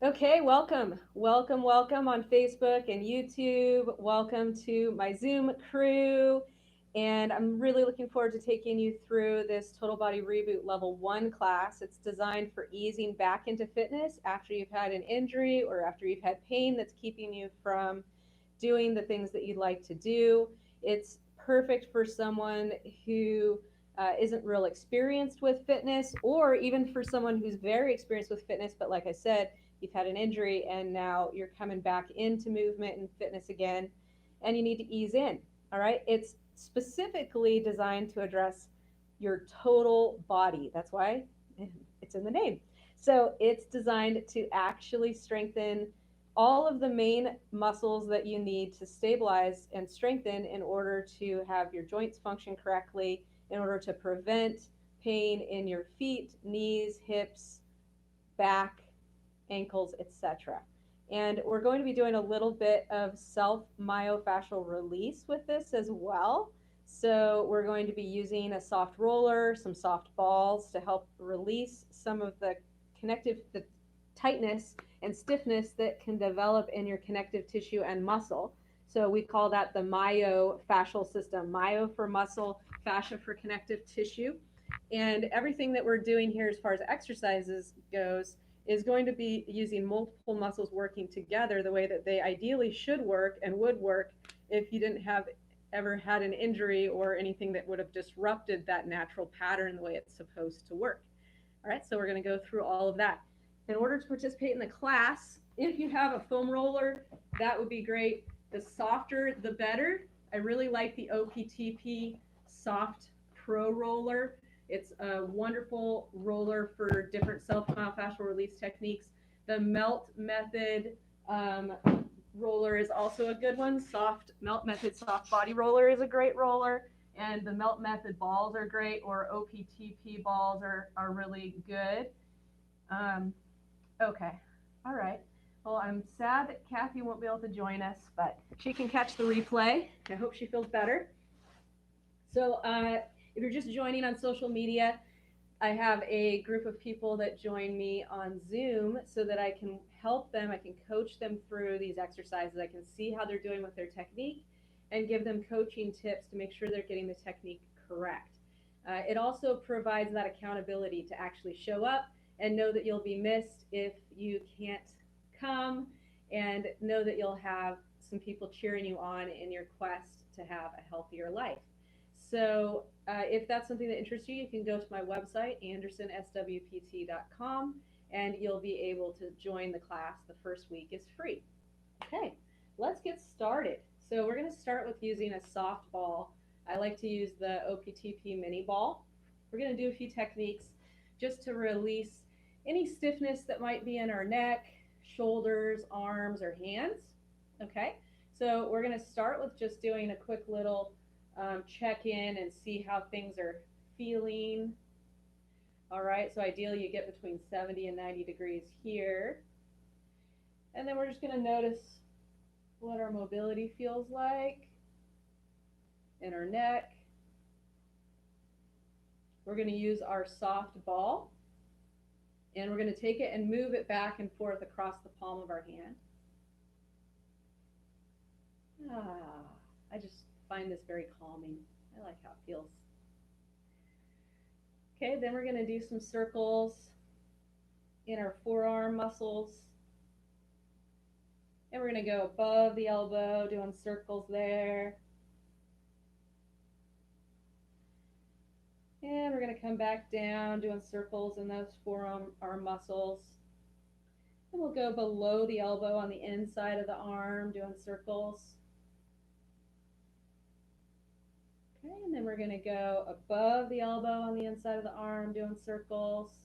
Okay, welcome. Welcome on Facebook and YouTube. Welcome to my Zoom crew. And I'm really looking forward to taking you through this Total Body Reboot Level 1 class. It's designed for easing back into fitness after you've had an injury or after you've had pain that's keeping you from doing the things that you'd like to do. It's perfect for someone who isn't real experienced with fitness, or even for someone who's very experienced with fitness, but like I said, you've had an injury and now you're coming back into movement and fitness again, and you need to ease in. All right. It's specifically designed to address your total body. That's why it's in the name. So it's designed to actually strengthen all of the main muscles that you need to stabilize and strengthen in order to have your joints function correctly, in order to prevent pain in your feet, knees, hips, back, ankles, etc. And we're going to be doing a little bit of self myofascial release with this as well. So we're going to be using a soft roller, some soft balls to help release some of the tightness and stiffness that can develop in your connective tissue and muscle. So we call that the myofascial system. Myo for muscle, fascia for connective tissue. And everything that we're doing here as far as exercises goes is going to be using multiple muscles working together the way that they ideally should work and would work if you didn't have ever had an injury or anything that would have disrupted that natural pattern the way it's supposed to work. All right, so we're going to go through all of that. In order to participate in the class, if you have a foam roller, that would be great. The softer, the better. I really like the OPTP Soft Pro Roller. It's a wonderful roller for different self-myofascial release techniques. The melt method roller is also a good one. Soft melt method soft body roller is a great roller. And the melt method balls are great, or OPTP balls are really good. Okay. All right. Well, I'm sad that Kathy won't be able to join us, but she can catch the replay. I hope she feels better. So if you're just joining on social media, I have a group of people that join me on Zoom so that I can help them. I can coach them through these exercises. I can see how they're doing with their technique and give them coaching tips to make sure they're getting the technique correct. It also provides that accountability to actually show up and know that you'll be missed if you can't come, and know that you'll have some people cheering you on in your quest to have a healthier life. So if that's something that interests you, you can go to my website, andersonswpt.com, and you'll be able to join the class. The first week is free. Okay, let's get started. So we're going to start with using a soft ball. I like to use the OPTP mini ball. We're going to do a few techniques just to release any stiffness that might be in our neck, shoulders, arms, or hands. Okay, so we're going to start with just doing a quick little check in and see how things are feeling. All right, so ideally you get between 70 and 90 degrees here. And then we're just going to notice what our mobility feels like in our neck. We're going to use our soft ball, and we're going to take it and move it back and forth across the palm of our hand. I just find this very calming. I like how it feels. Okay, then we're going to do some circles in our forearm muscles. And we're going to go above the elbow, doing circles there. And we're going to come back down, doing circles in those forearm muscles. And we'll go below the elbow on the inside of the arm, doing circles. Okay, and then we're going to go above the elbow on the inside of the arm, doing circles.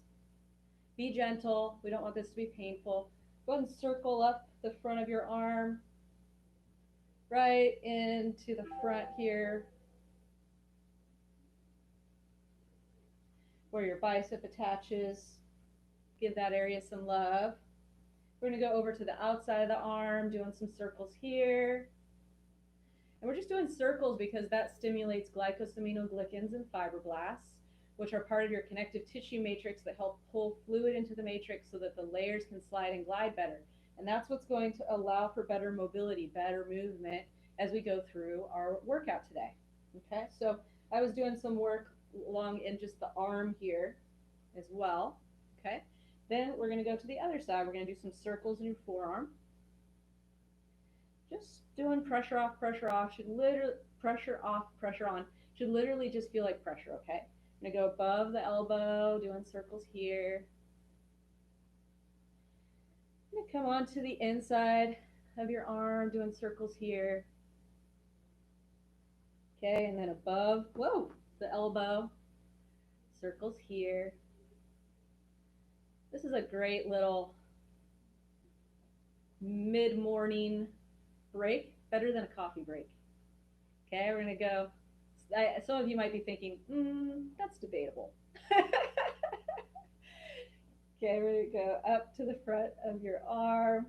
Be gentle. We don't want this to be painful. Go ahead and circle up the front of your arm, right into the front here, where your bicep attaches. Give that area some love. We're going to go over to the outside of the arm, doing some circles here. And we're just doing circles because that stimulates glycosaminoglycans and fibroblasts, which are part of your connective tissue matrix that help pull fluid into the matrix so that the layers can slide and glide better. And that's what's going to allow for better mobility, better movement as we go through our workout today. Okay, so I was doing some work along in just the arm here as well. Okay, then we're going to go to the other side. We're going to do some circles in your forearm. Just doing pressure off, pressure off. Should literally pressure off, pressure on. Should literally just feel like pressure. Okay, I'm going to go above the elbow, doing circles here. I'm going to come on to the inside of your arm, doing circles here. Okay, and then above, whoa, the elbow, circles here. This is a great little mid-morning break, better than a coffee break. Okay, we're going to go. Some of you might be thinking, that's debatable. Okay, we're going to go up to the front of your arm.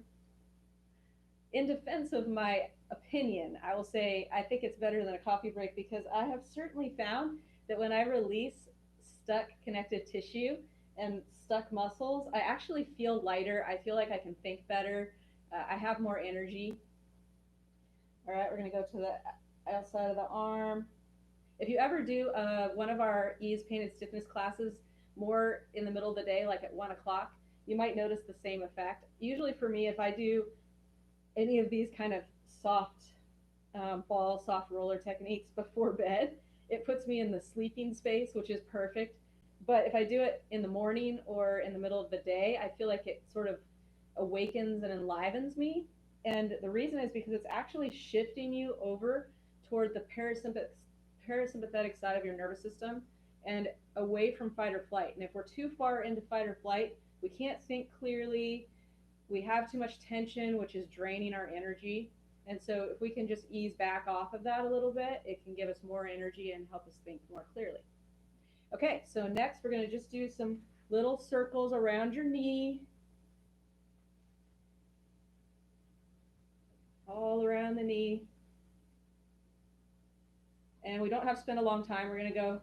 In defense of my opinion, I will say I think it's better than a coffee break because I have certainly found that when I release stuck connective tissue and stuck muscles, I actually feel lighter. I feel like I can think better. I have more energy. All right, we're going to go to the outside of the arm. If you ever do one of our ease, pain, and stiffness classes more in the middle of the day, like at 1 o'clock, you might notice the same effect. Usually for me, if I do any of these kind of soft ball, soft roller techniques before bed, it puts me in the sleeping space, which is perfect. But if I do it in the morning or in the middle of the day, I feel like it sort of awakens and enlivens me. And the reason is because it's actually shifting you over toward the parasympathetic side of your nervous system and away from fight or flight. And if we're too far into fight or flight, we can't think clearly. We have too much tension, which is draining our energy. And so if we can just ease back off of that a little bit, it can give us more energy and help us think more clearly. Okay, so next we're going to just do some little circles around your knee. All around the knee. And we don't have to spend a long time. We're going to go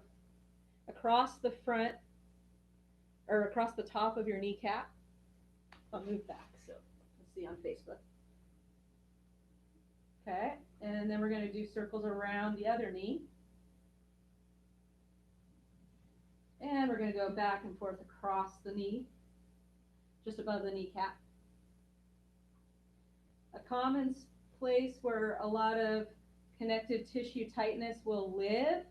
across the front or across the top of your kneecap. I'll move back so you'll see on Facebook. Okay, and then we're going to do circles around the other knee. And we're going to go back and forth across the knee, just above the kneecap. A common place where a lot of connective tissue tightness will live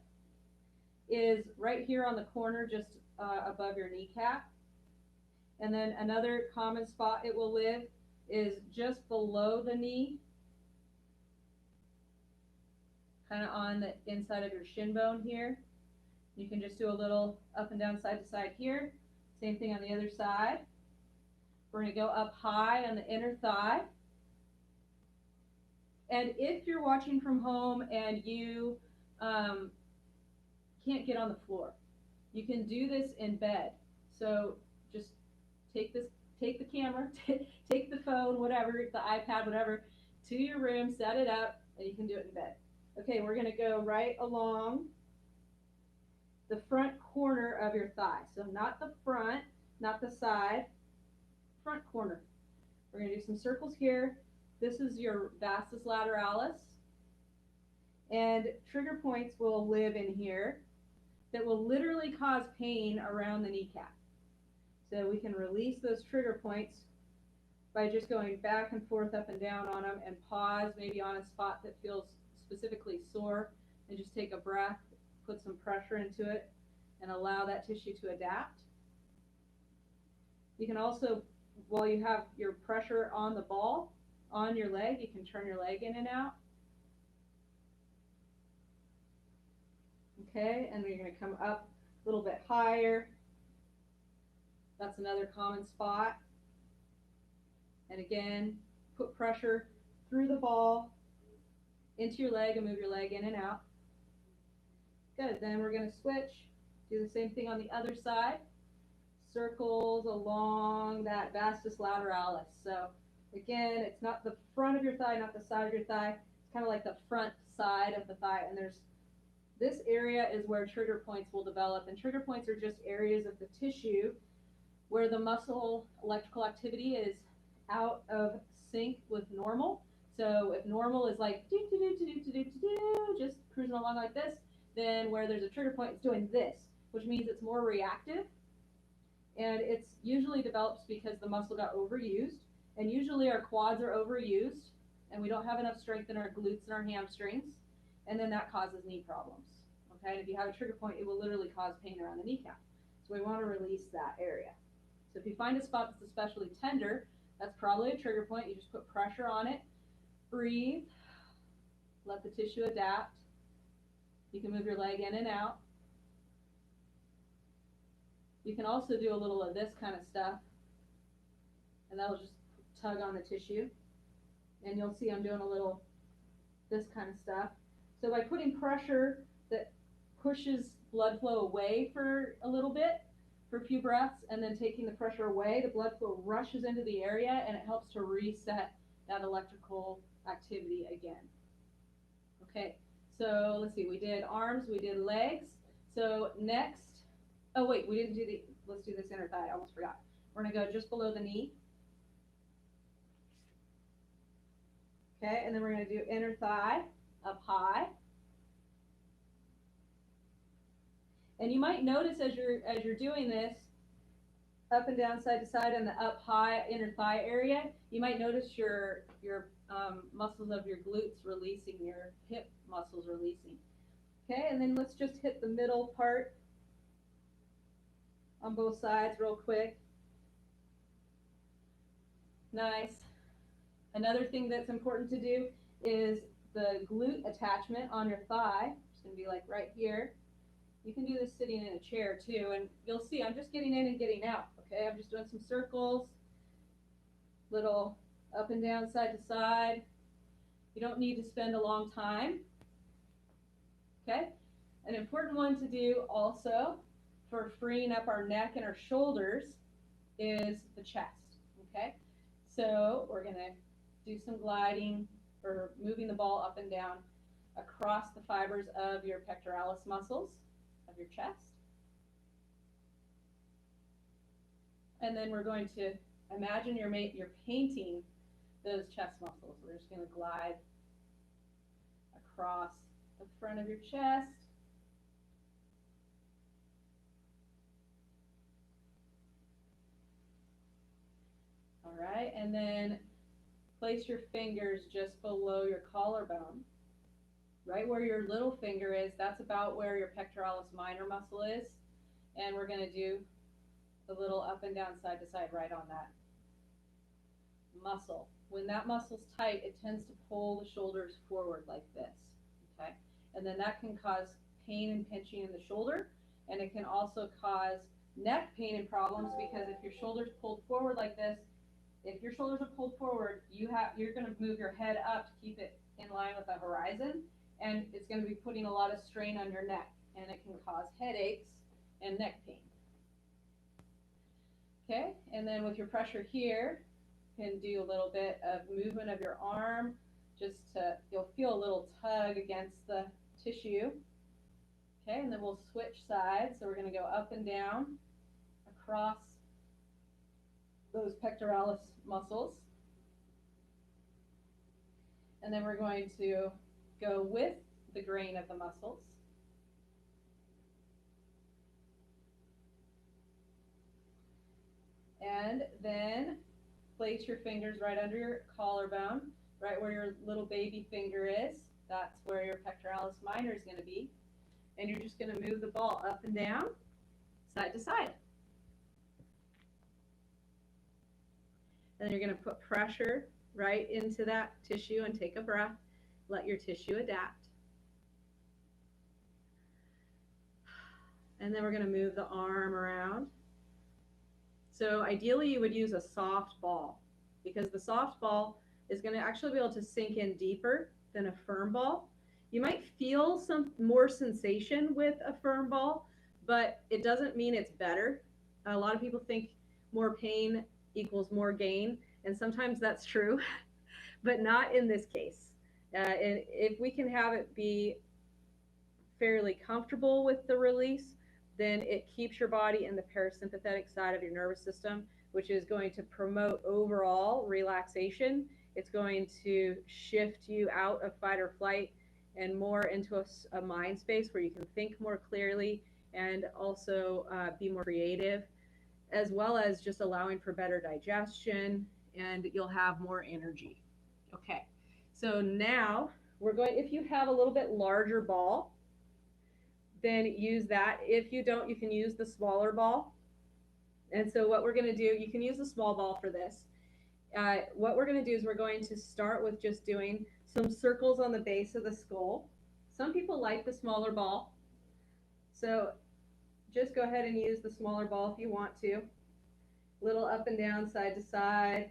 is right here on the corner, just above your kneecap. And then another common spot it will live is just below the knee, kind of on the inside of your shin bone here. You can just do a little up and down side to side here. Same thing on the other side. We're going to go up high on the inner thigh. And if you're watching from home and you can't get on the floor, you can do this in bed. So just take the camera, take the phone, whatever, the iPad, whatever, to your room, set it up, and you can do it in bed. Okay, we're going to go right along the front corner of your thigh. So not the front, not the side, front corner. We're going to do some circles here. This is your vastus lateralis. And trigger points will live in here that will literally cause pain around the kneecap. So we can release those trigger points by just going back and forth, up and down on them, and pause maybe on a spot that feels specifically sore, and just take a breath, put some pressure into it, and allow that tissue to adapt. You can also, while you have your pressure on the ball, on your leg, you can turn your leg in and out. Okay, and then you're going to come up a little bit higher. That's another common spot. And again, put pressure through the ball into your leg and move your leg in and out. Good, then we're going to switch. Do the same thing on the other side. Circles along that vastus lateralis. So again, it's not the front of your thigh, not the side of your thigh. It's kind of like the front side of the thigh, and there's This area is where trigger points will develop, and trigger points are just areas of the tissue where the muscle electrical activity is out of sync with normal. So if normal is like do do do do do do do do, just cruising along like this, then where there's a trigger point, it's doing this, which means it's more reactive, and it's usually develops because the muscle got overused, and usually our quads are overused, and we don't have enough strength in our glutes and our hamstrings, and then that causes knee problems. Okay, and if you have a trigger point, it will literally cause pain around the kneecap. So we want to release that area. So if you find a spot that's especially tender, that's probably a trigger point. You just put pressure on it, breathe, let the tissue adapt. You can move your leg in and out. You can also do a little of this kind of stuff, and that'll just tug on the tissue. And you'll see I'm doing a little this kind of stuff. So by putting pressure that pushes blood flow away for a little bit, for a few breaths, and then taking the pressure away, the blood flow rushes into the area, and it helps to reset that electrical activity again. Okay, so let's see, we did arms, we did legs. So next, oh wait, we didn't do the, let's do this inner thigh, I almost forgot. We're gonna go just below the knee. Okay, and then we're gonna do inner thigh, up high. And you might notice as you're doing this, up and down, side to side, and the up high inner thigh area, you might notice your muscles of your glutes releasing, your hip muscles releasing. Okay, and then let's just hit the middle part on both sides real quick. Nice. Another thing that's important to do is the glute attachment on your thigh. It's going to be like right here. You can do this sitting in a chair too, and you'll see I'm just getting in and getting out. Okay, I'm just doing some circles, little up and down, side to side. You don't need to spend a long time. Okay, an important one to do also for freeing up our neck and our shoulders is the chest. Okay, so we're going to do some gliding or moving the ball up and down across the fibers of your pectoralis muscles of your chest. And then we're going to imagine you're painting those chest muscles. We're just going to glide across the front of your chest. All right, and then place your fingers just below your collarbone. Right where your little finger is, that's about where your pectoralis minor muscle is. And we're going to do a little up and down, side to side, right on that muscle. When that muscle's tight, it tends to pull the shoulders forward like this. Okay? And then that can cause pain and pinching in the shoulder. And it can also cause neck pain and problems, because if your shoulder's pulled forward like this, if your shoulders are pulled forward, you're going to move your head up to keep it in line with the horizon, and it's going to be putting a lot of strain on your neck, and it can cause headaches and neck pain. Okay, and then with your pressure here, you can do a little bit of movement of your arm, you'll feel a little tug against the tissue. Okay, and then we'll switch sides, so we're going to go up and down across those pectoralis muscles. And then we're going to go with the grain of the muscles. And then place your fingers right under your collarbone, right where your little baby finger is. That's where your pectoralis minor is going to be. And you're just going to move the ball up and down, side to side. And you're going to put pressure right into that tissue and take a breath. Let your tissue adapt. And then we're going to move the arm around. So ideally you would use a soft ball, because the soft ball is going to actually be able to sink in deeper than a firm ball. You might feel some more sensation with a firm ball, but it doesn't mean it's better. A lot of people think more pain equals more gain, and sometimes that's true, but not in this case. And if we can have it be fairly comfortable with the release, then it keeps your body in the parasympathetic side of your nervous system, which is going to promote overall relaxation. It's going to shift you out of fight or flight and more into a mind space where you can think more clearly and also be more creative, as well as just allowing for better digestion, and you'll have more energy. Okay, so now we're going, if you have a little bit larger ball, then use that. If you don't, you can use the smaller ball. And so what we're going to do, you can use the small ball for this. What we're going to do is we're going to start with just doing some circles on the base of the skull. Some people like the smaller ball, so just go ahead and use the smaller ball if you want to. Little up and down, side to side,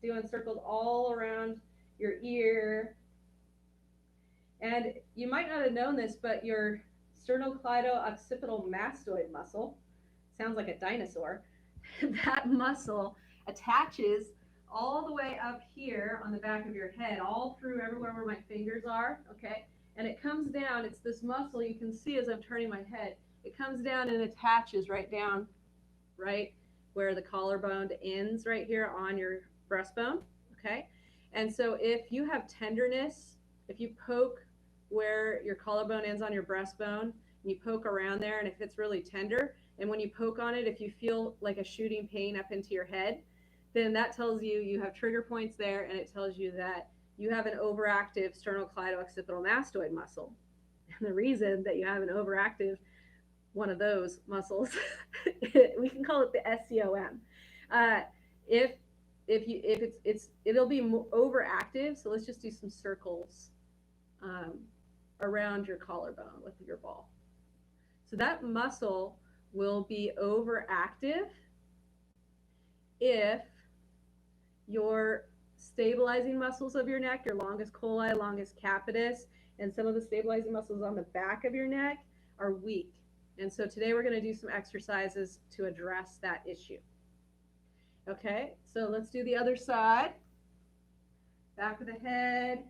doing circles all around your ear. And you might not have known this, but your sternocleidomastoid muscle, sounds like a dinosaur, that muscle attaches all the way up here on the back of your head, all through everywhere where my fingers are, okay? And it comes down, it's this muscle you can see as I'm turning my head. It comes down and attaches right down, right where the collarbone ends, right here on your breastbone, okay? And so if you have tenderness, if you poke where your collarbone ends on your breastbone, and you poke around there, and if it's really tender, and when you poke on it, if you feel like a shooting pain up into your head, then that tells you you have trigger points there, and it tells you that you have an overactive sternocleidomastoid muscle. And the reason that you have an overactive one of those muscles, we can call it the SCOM. If it'll be overactive, so let's just do some circles around your collarbone with your ball. So that muscle will be overactive if your stabilizing muscles of your neck, your longus colli, longus capitis, and some of the stabilizing muscles on the back of your neck are weak. And so today we're going to do some exercises to address that issue. Okay, so let's do the other side. Back of the head.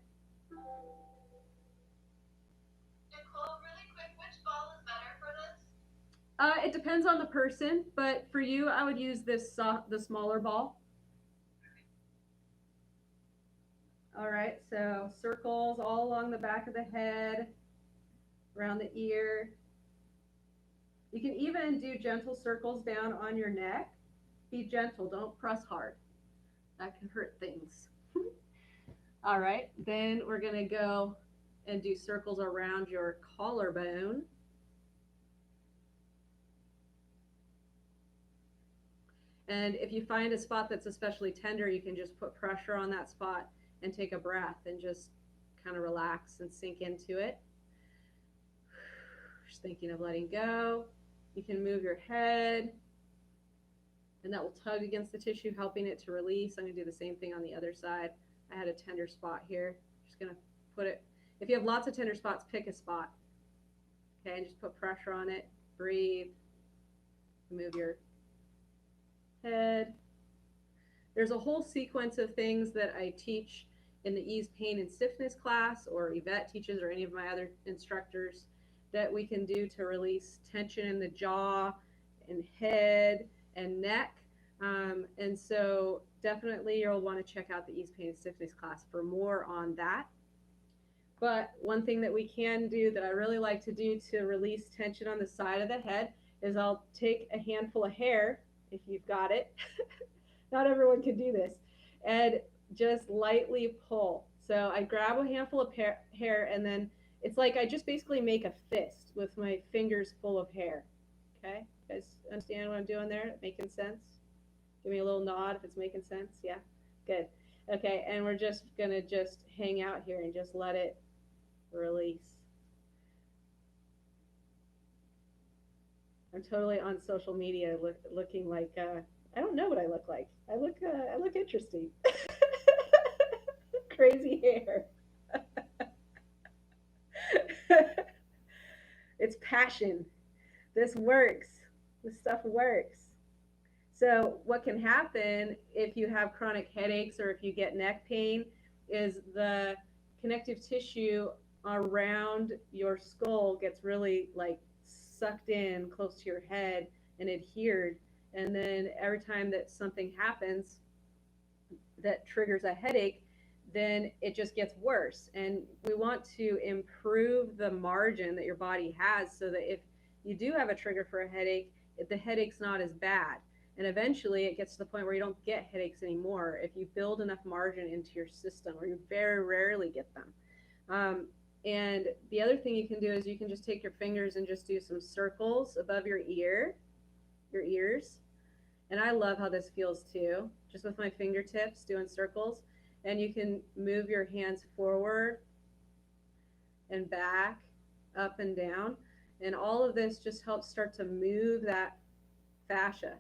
Nicole, really quick, which ball is better for this? It depends on the person, but for you, I would use this the smaller ball. All right, so circles all along the back of the head, around the ear. You can even do gentle circles down on your neck. Be gentle, don't press hard. That can hurt things. All right, then we're gonna go and do circles around your collarbone. And if you find a spot that's especially tender, you can just put pressure on that spot and take a breath and just kind of relax and sink into it. Just thinking of letting go. You can move your head, and that will tug against the tissue, helping it to release. I'm going to do the same thing on the other side. I had a tender spot here. Just going to put it, if you have lots of tender spots, pick a spot. Okay, and just put pressure on it. Breathe. Move your head. There's a whole sequence of things that I teach in the ease, pain, and stiffness class, or Yvette teaches, or any of my other instructors, that we can do to release tension in the jaw and head and neck. And so definitely you'll want to check out the ease, pain, and stiffness class for more on that. But one thing that we can do that I really like to do to release tension on the side of the head is I'll take a handful of hair, if you've got it. Not everyone can do this. And just lightly pull. So I grab a handful of hair, and then it's like I just basically make a fist with my fingers full of hair. Okay? You guys understand what I'm doing there? Making sense? Give me a little nod if it's making sense. Yeah? Good. Okay, and we're just going to just hang out here and just let it release. I'm totally on social media looking like, I don't know what I look like. I look interesting. Crazy hair. It's passion. This works. This stuff works. So what can happen if you have chronic headaches or if you get neck pain is the connective tissue around your skull gets really like sucked in close to your head and adhered. And then every time that something happens that triggers a headache, then it just gets worse. And we want to improve the margin that your body has so that if you do have a trigger for a headache, the headache's not as bad. And eventually it gets to the point where you don't get headaches anymore if you build enough margin into your system, or you very rarely get them. And the other thing you can do is you can just take your fingers and just do some circles above your ears. And I love how this feels too, just with my fingertips doing circles. And you can move your hands forward and back, up and down. And all of this just helps start to move that fascia.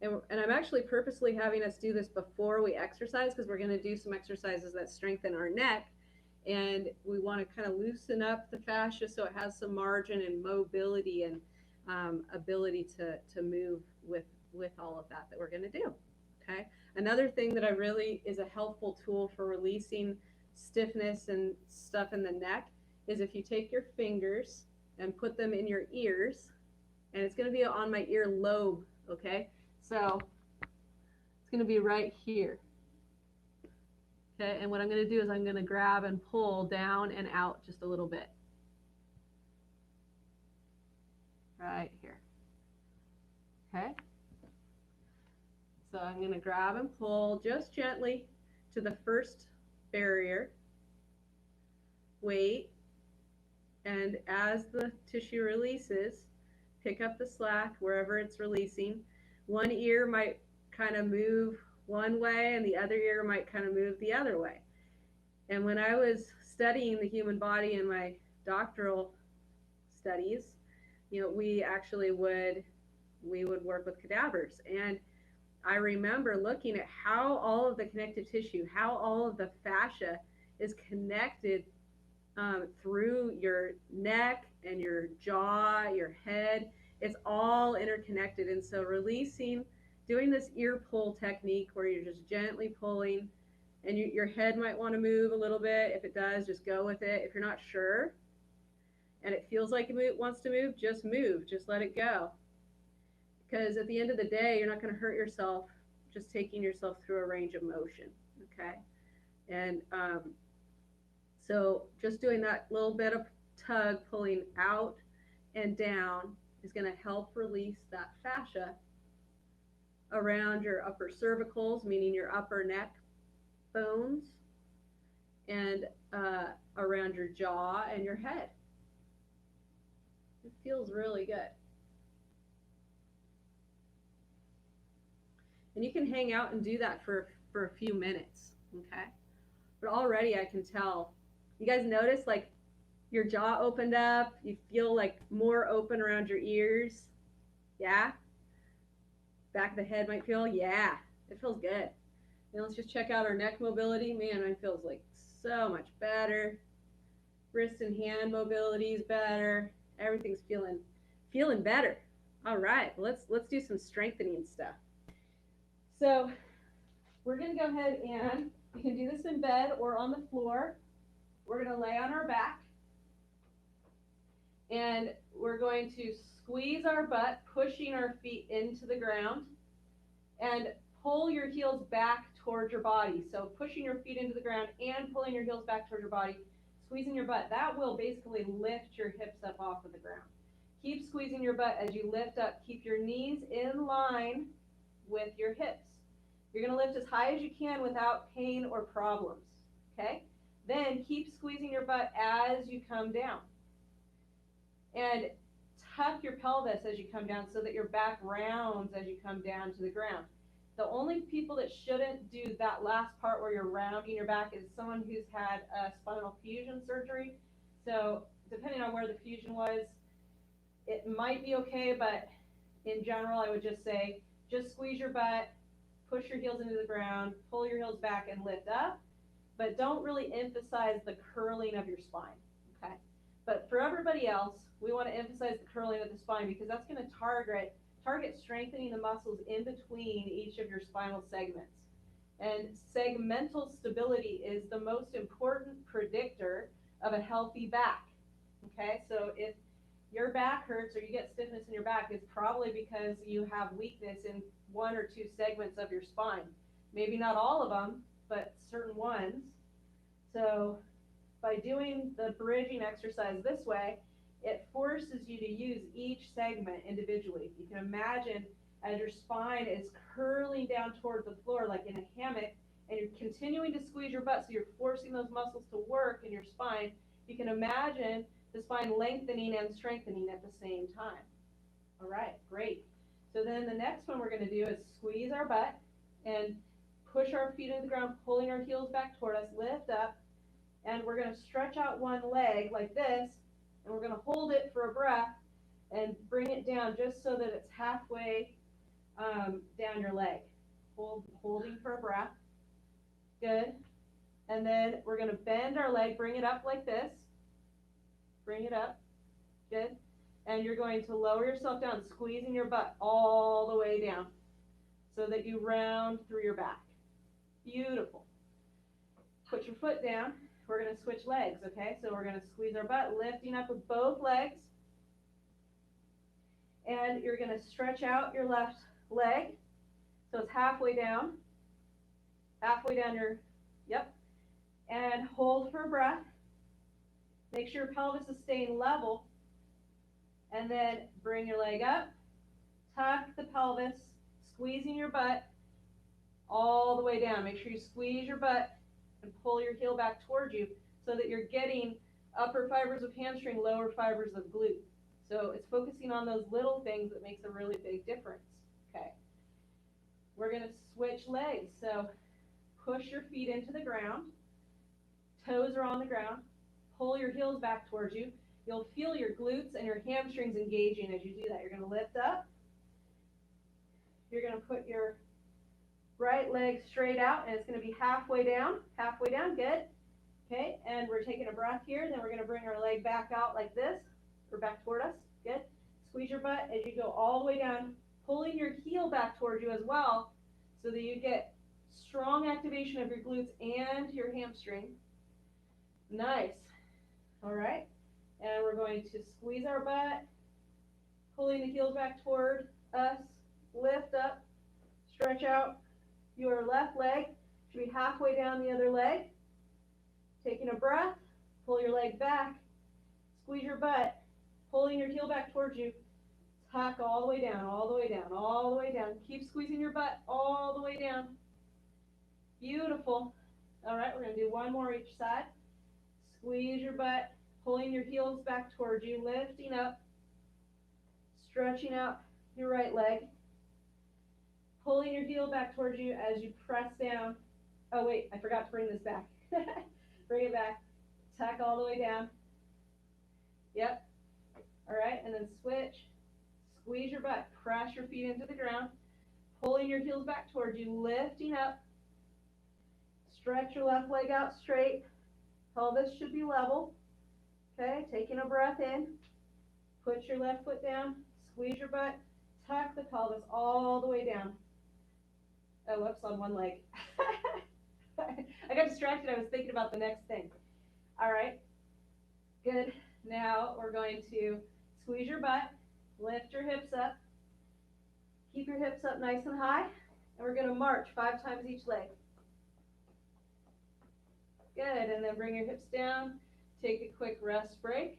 And I'm actually purposely having us do this before we exercise, because we're going to do some exercises that strengthen our neck. And we want to kind of loosen up the fascia so it has some margin and mobility and ability to move with all of that we're going to do. Okay. Another thing that I really is a helpful tool for releasing stiffness and stuff in the neck is if you take your fingers and put them in your ears, and it's going to be on my ear lobe. Okay. So it's going to be right here. Okay. And what I'm going to do is I'm going to grab and pull down and out just a little bit. Right here. Okay. So I'm going to grab and pull just gently to the first barrier. Wait. And as the tissue releases, pick up the slack wherever it's releasing. One ear might kind of move one way and the other ear might kind of move the other way. And when I was studying the human body in my doctoral studies, we actually would work with cadavers. And I remember looking at how all of the connective tissue, how all of the fascia is connected through your neck and your jaw, your head. It's all interconnected. And so doing this ear pull technique where you're just gently pulling, and your head might want to move a little bit. If it does, just go with it. If you're not sure and it feels like it wants to move, just move. Just let it go. Because at the end of the day, you're not going to hurt yourself just taking yourself through a range of motion. Okay. And so just doing that little bit of tug, pulling out and down, is going to help release that fascia around your upper cervicals, meaning your upper neck bones, and around your jaw and your head. It feels really good. And you can hang out and do that for a few minutes, okay? But already I can tell. You guys notice like your jaw opened up, you feel like more open around your ears. Yeah? Back of the head might feel, yeah, it feels good. And let's just check out our neck mobility. Man, mine feels like so much better. Wrist and hand mobility is better. Everything's feeling better. All right, let's do some strengthening stuff. So we're going to go ahead and you can do this in bed or on the floor. We're going to lay on our back, and we're going to squeeze our butt, pushing our feet into the ground, and pull your heels back towards your body. So pushing your feet into the ground and pulling your heels back towards your body, squeezing your butt. That will basically lift your hips up off of the ground. Keep squeezing your butt as you lift up. Keep your knees in line with your hips. You're going to lift as high as you can without pain or problems, okay? Then keep squeezing your butt as you come down. And tuck your pelvis as you come down so that your back rounds as you come down to the ground. The only people that shouldn't do that last part where you're rounding your back is someone who's had a spinal fusion surgery. So depending on where the fusion was, it might be okay, but in general, I would just say, just squeeze your butt, push your heels into the ground, pull your heels back and lift up, but don't really emphasize the curling of your spine, okay? But for everybody else, we want to emphasize the curling of the spine because that's going to target strengthening the muscles in between each of your spinal segments. And segmental stability is the most important predictor of a healthy back. Okay, so if your back hurts or you get stiffness in your back, it's probably because you have weakness in one or two segments of your spine. Maybe not all of them, but certain ones. So by doing the bridging exercise this way, it forces you to use each segment individually. You can imagine as your spine is curling down toward the floor like in a hammock, and you're continuing to squeeze your butt, so you're forcing those muscles to work in your spine. You can imagine the spine lengthening and strengthening at the same time. All right, great. So then the next one we're going to do is squeeze our butt and push our feet into the ground, pulling our heels back toward us, lift up, and we're going to stretch out one leg like this, and we're going to hold it for a breath and bring it down just so that it's halfway down your leg. Holding for a breath. Good. And then we're going to bend our leg, bring it up like this. Bring it up. Good. And you're going to lower yourself down, squeezing your butt all the way down so that you round through your back. Beautiful. Put your foot down. We're going to switch legs, okay? So we're going to squeeze our butt, lifting up with both legs. And you're going to stretch out your left leg. So it's halfway down your, yep. And hold for a breath. Make sure your pelvis is staying level. And then bring your leg up, tuck the pelvis, squeezing your butt all the way down. Make sure you squeeze your butt and pull your heel back towards you so that you're getting upper fibers of hamstring, lower fibers of glute. So it's focusing on those little things that makes a really big difference. Okay. We're going to switch legs. So push your feet into the ground. Toes are on the ground. Pull your heels back towards you. You'll feel your glutes and your hamstrings engaging as you do that. You're going to lift up. You're going to put your right leg straight out, and it's going to be halfway down, good. Okay, and we're taking a breath here, then we're going to bring our leg back out like this, or back toward us, good. Squeeze your butt as you go all the way down, pulling your heel back toward you as well, so that you get strong activation of your glutes and your hamstring. Nice. All right, and we're going to squeeze our butt, pulling the heels back toward us, lift up, stretch out your left leg, should be halfway down the other leg. Taking a breath, pull your leg back, squeeze your butt, pulling your heel back towards you, tuck all the way down, all the way down, all the way down. Keep squeezing your butt all the way down. Beautiful. All right, we're going to do one more each side. Squeeze your butt, pulling your heels back towards you, lifting up, stretching out your right leg, pulling your heel back towards you as you press down. Oh wait, I forgot to bring this back. Bring it back, tuck all the way down. Yep. All right, and then switch. Squeeze your butt, press your feet into the ground, pulling your heels back towards you, lifting up. Stretch your left leg out straight. Pelvis should be level. Okay, taking a breath in. Put your left foot down, squeeze your butt, tuck the pelvis all the way down. Oh, whoops, on one leg. I got distracted. I was thinking about the next thing. All right, good. Now we're going to squeeze your butt, lift your hips up, keep your hips up nice and high, and we're going to march 5 times each leg. Good, and then bring your hips down, take a quick rest break.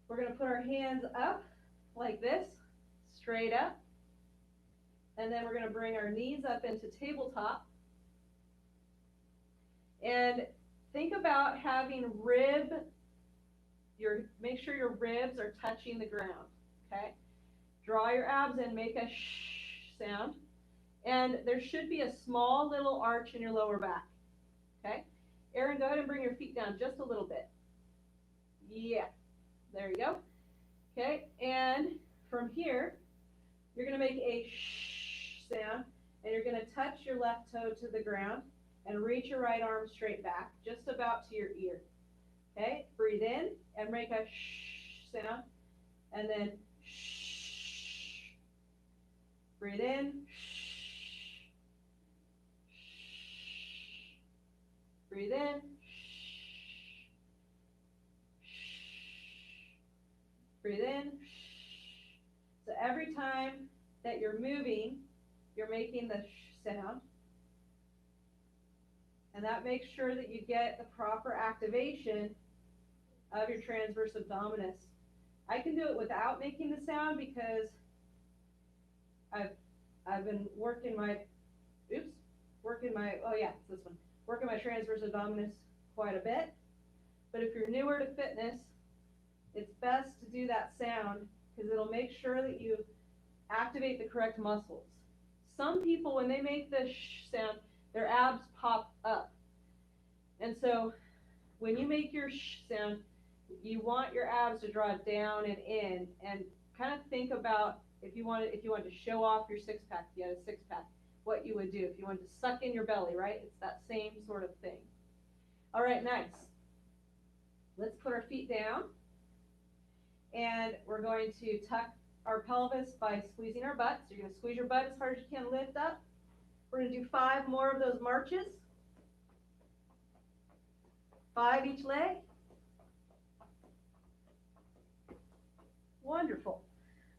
We're going to put our hands up like this, straight up. And then we're going to bring our knees up into tabletop. And think about having make sure your ribs are touching the ground, okay? Draw your abs in, make a shh sound. And there should be a small little arch in your lower back, okay? Erin, go ahead and bring your feet down just a little bit. Yeah, there you go. Okay, and from here, you're going to make a shh sound, and you're going to touch your left toe to the ground and reach your right arm straight back, just about to your ear. Okay, breathe in and make a shh sound, and then shh. Breathe in, shh. Breathe in. Breathe in. So every time that you're moving, you're making the sound. And that makes sure that you get the proper activation of your transverse abdominis. I can do it without making the sound because I've been working my transverse abdominis quite a bit. But if you're newer to fitness, it's best to do that sound because it'll make sure that you activate the correct muscles. Some people, when they make the sh sound, their abs pop up. And so when you make your sh sound, you want your abs to draw down and in, and kind of think about if you wanted to show off your six pack, if you had a six pack, what you would do. If you wanted to suck in your belly, right? It's that same sort of thing. All right, nice. Let's put our feet down, and we're going to tuck our pelvis by squeezing our butt. So you're going to squeeze your butt as hard as you can, lift up. We're going to do 5 more of those marches. 5 each leg. Wonderful.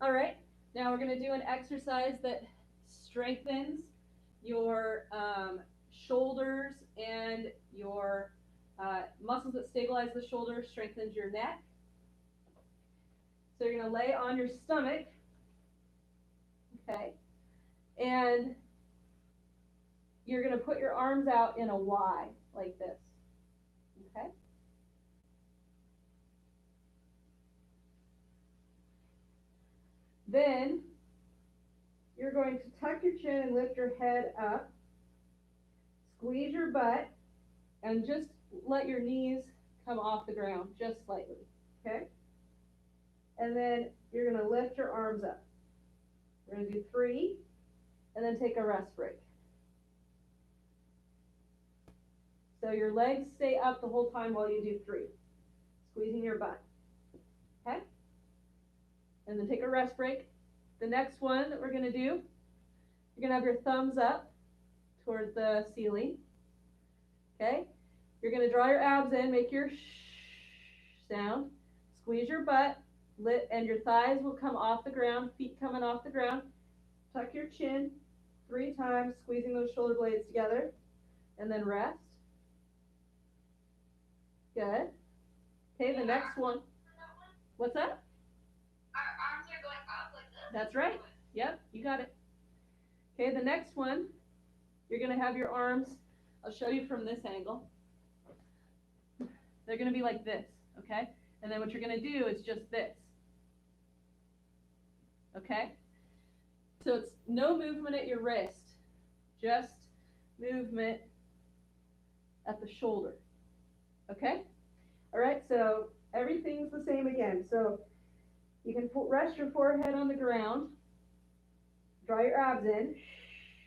All right, now we're going to do an exercise that strengthens your shoulders and your muscles that stabilize the shoulders, strengthens your neck. So you're going to lay on your stomach, okay, and you're going to put your arms out in a Y like this, okay? Then you're going to tuck your chin and lift your head up, squeeze your butt, and just let your knees come off the ground just slightly, okay? And then you're going to lift your arms up. We're going to do 3, and then take a rest break. So your legs stay up the whole time while you do 3, squeezing your butt, okay? And then take a rest break. The next one that we're going to do, you're going to have your thumbs up towards the ceiling, okay? You're going to draw your abs in, make your sound, squeeze your butt, and your thighs will come off the ground, feet coming off the ground. Tuck your chin 3 times, squeezing those shoulder blades together, and then rest. Good. Okay, the next one. What's that? Our arms are going up like this? That's right. Yep, you got it. Okay, the next one, you're going to have your arms, I'll show you from this angle. They're going to be like this, okay? And then what you're going to do is just this. Okay? So it's no movement at your wrist, just movement at the shoulder. Okay? All right, so everything's the same again. So you can rest your forehead on the ground, draw your abs in,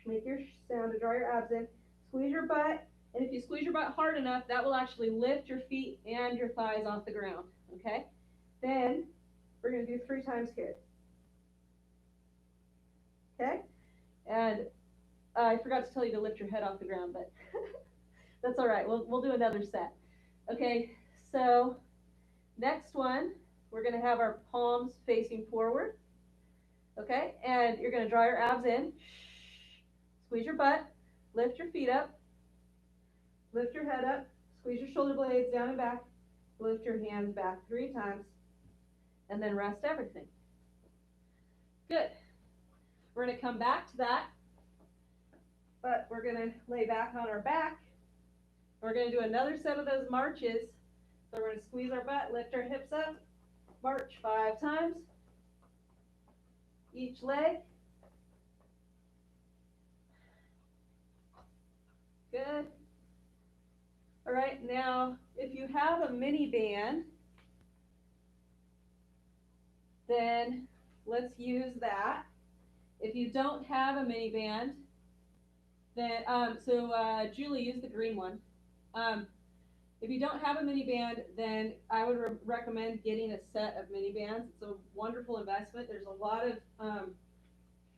make your sound to draw your abs in, squeeze your butt, and if you squeeze your butt hard enough, that will actually lift your feet and your thighs off the ground. Okay? Then we're going to do 3 times here. Okay? And I forgot to tell you to lift your head off the ground, but that's all right. We'll do another set. Okay, so next one, we're going to have our palms facing forward. Okay, and you're going to draw your abs in, squeeze your butt, lift your feet up, lift your head up, squeeze your shoulder blades down and back, lift your hands back 3 times, and then rest everything. Good. We're going to come back to that, but we're going to lay back on our back. We're going to do another set of those marches. So we're going to squeeze our butt, lift our hips up, march 5 times, each leg. Good. All right, now if you have a mini band, then let's use that. If you don't have a mini band, then, Julie, use the green one. If you don't have a mini band, then I would recommend getting a set of mini bands. It's a wonderful investment. There's a lot of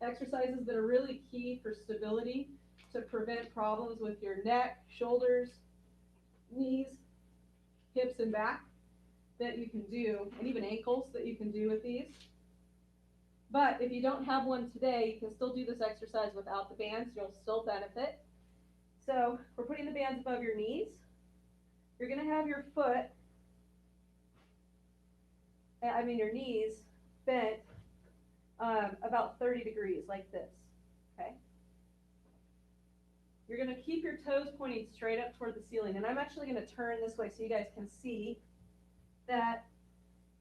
exercises that are really key for stability to prevent problems with your neck, shoulders, knees, hips, and back that you can do, and even ankles that you can do with these. But if you don't have one today, you can still do this exercise without the bands. You'll still benefit. So we're putting the bands above your knees. You're going to have your your knees bent about 30 degrees like this, okay? You're going to keep your toes pointing straight up toward the ceiling. And I'm actually going to turn this way so you guys can see that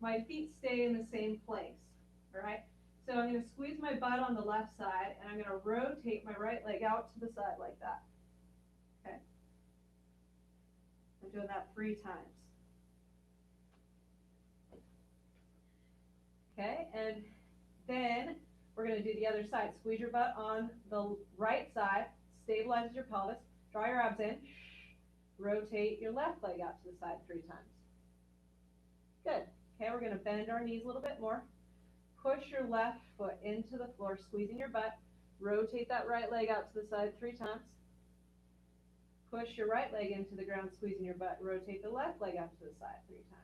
my feet stay in the same place, all right? So I'm going to squeeze my butt on the left side, and I'm going to rotate my right leg out to the side like that, okay? I'm doing that 3 times. Okay, and then we're going to do the other side. Squeeze your butt on the right side, stabilizes your pelvis, draw your abs in, rotate your left leg out to the side 3 times. Good. Okay, we're going to bend our knees a little bit more. Push your left foot into the floor, squeezing your butt. Rotate that right leg out to the side 3 times. Push your right leg into the ground, squeezing your butt. Rotate the left leg out to the side 3 times.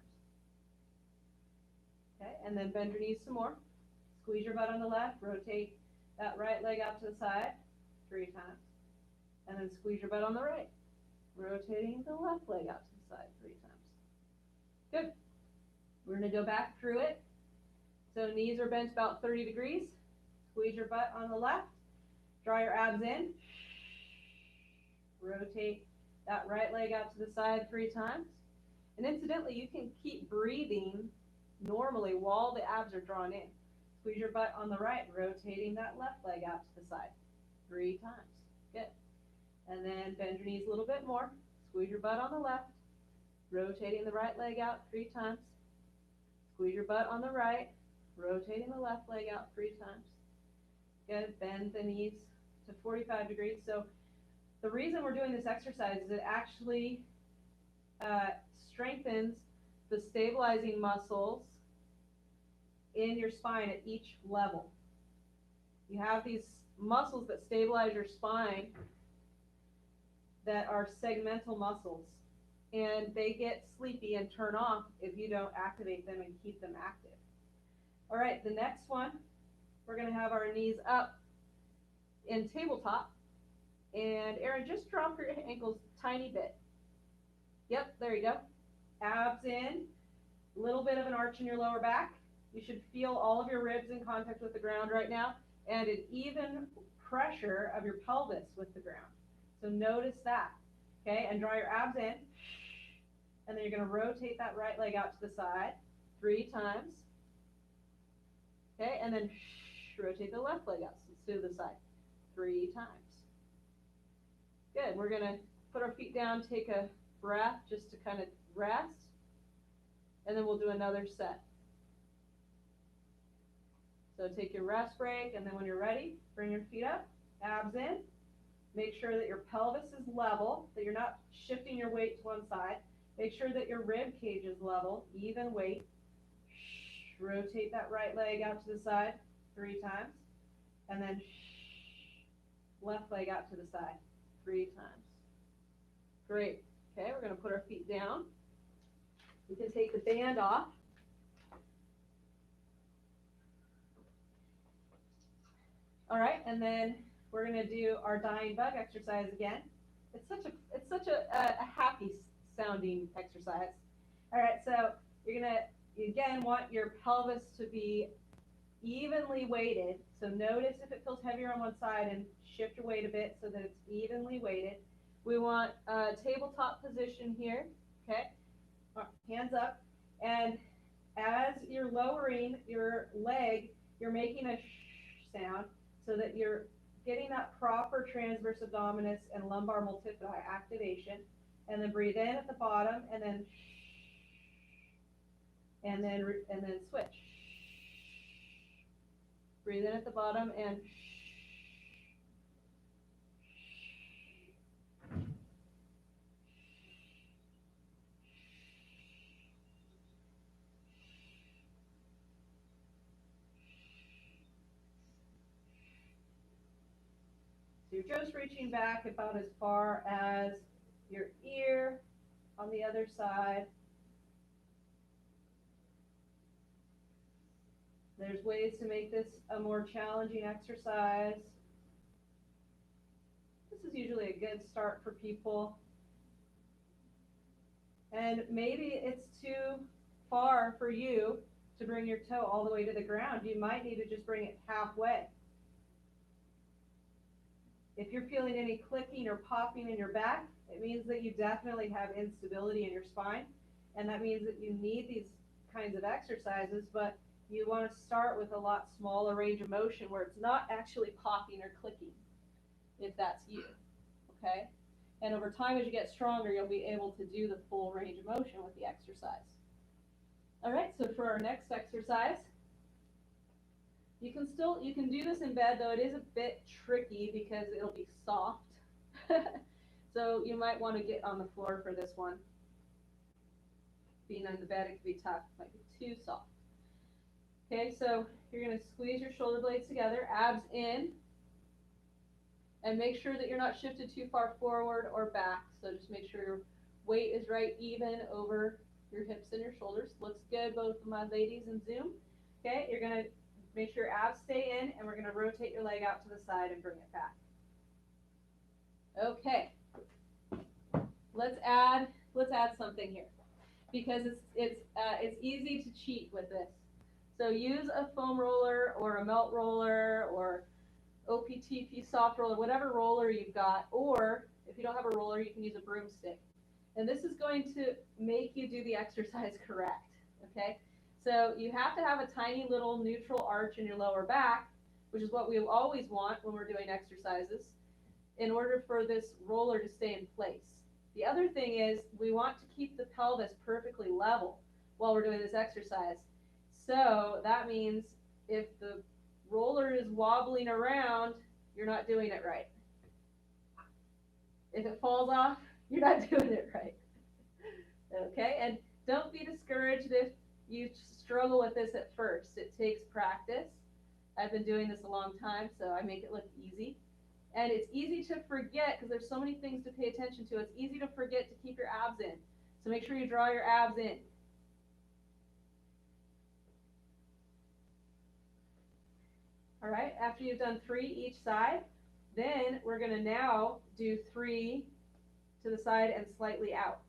Okay, and then bend your knees some more. Squeeze your butt on the left. Rotate that right leg out to the side 3 times. And then squeeze your butt on the right. Rotating the left leg out to the side 3 times. Good. We're going to go back through it. So knees are bent about 30 degrees. Squeeze your butt on the left. Draw your abs in. Rotate that right leg out to the side 3 times. And incidentally, you can keep breathing normally while the abs are drawn in. Squeeze your butt on the right, rotating that left leg out to the side 3 times. Good. And then bend your knees a little bit more. Squeeze your butt on the left, rotating the right leg out 3 times. Squeeze your butt on the right, rotating the left leg out 3 times. Good. Bend the knees to 45 degrees. So the reason we're doing this exercise is it actually strengthens the stabilizing muscles in your spine at each level. You have these muscles that stabilize your spine that are segmental muscles, and they get sleepy and turn off if you don't activate them and keep them active. All right, the next one, we're going to have our knees up in tabletop. And Erin, just drop your ankles a tiny bit. Yep, there you go. Abs in, a little bit of an arch in your lower back. You should feel all of your ribs in contact with the ground right now, and an even pressure of your pelvis with the ground. So notice that, okay? And draw your abs in, and then you're going to rotate that right leg out to the side 3 times, okay? And then rotate the left leg out to the side 3 times. Good. We're going to put our feet down, take a breath just to kind of rest, and then we'll do another set. So take your rest break, and then when you're ready, bring your feet up, abs in. Make sure that your pelvis is level, that you're not shifting your weight to one side. Make sure that your rib cage is level, even weight. Rotate that right leg out to the side 3 times, and then left leg out to the side 3 times. Great. Okay, we're going to put our feet down. You can take the band off. All right, and then we're going to do our dying bug exercise again. It's such a happy sounding exercise. All right, so you're going to, again, want your pelvis to be evenly weighted. So notice if it feels heavier on one side and shift your weight a bit so that it's evenly weighted. We want a tabletop position here, okay? Hands up. And as you're lowering your leg, you're making a sound so that you're getting that proper transverse abdominis and lumbar multifidi activation. And then breathe in at the bottom, and then switch. Breathe in at the bottom and so you're just reaching back about as far as your ear On the other side. There's ways to make this a more challenging exercise. This is usually a good start for people. And maybe it's too far for you to bring your toe all the way to the ground. You might need to just bring it halfway. If you're feeling any clicking or popping in your back, it means that you definitely have instability in your spine. And that means that you need these kinds of exercises, but you want to start with a lot smaller range of motion where it's not actually popping or clicking, if that's you, okay? And over time, as you get stronger, you'll be able to do the full range of motion with the exercise. All right, so for our next exercise, you can do this in bed, though it is a bit tricky because it'll be soft. So you might want to get on the floor for this one. Being on the bed, it can be tough, it might be too soft. Okay, so you're going to squeeze your shoulder blades together, abs in, and make sure that you're not shifted too far forward or back. So just make sure your weight is right even over your hips and your shoulders. Looks good, both of my ladies in Zoom. Okay, you're going to make sure your abs stay in, and we're going to rotate your leg out to the side and bring it back. Okay, let's add something here because it's easy to cheat with this. So use a foam roller or a melt roller or OPTP soft roller, whatever roller you've got, or if you don't have a roller, you can use a broomstick. And this is going to make you do the exercise correct, okay? So you have to have a tiny little neutral arch in your lower back, which is what we always want when we're doing exercises, in order for this roller to stay in place. The other thing is we want to keep the pelvis perfectly level while we're doing this exercise. So that means if the roller is wobbling around, you're not doing it right. If it falls off, you're not doing it right. Okay, and don't be discouraged if you struggle with this at first. It takes practice. I've been doing this a long time, so I make it look easy. And it's easy to forget because there's so many things to pay attention to. It's easy to forget to keep your abs in. So make sure you draw your abs in. All right, after you've done 3 each side, then we're going to now do 3 to the side and slightly out.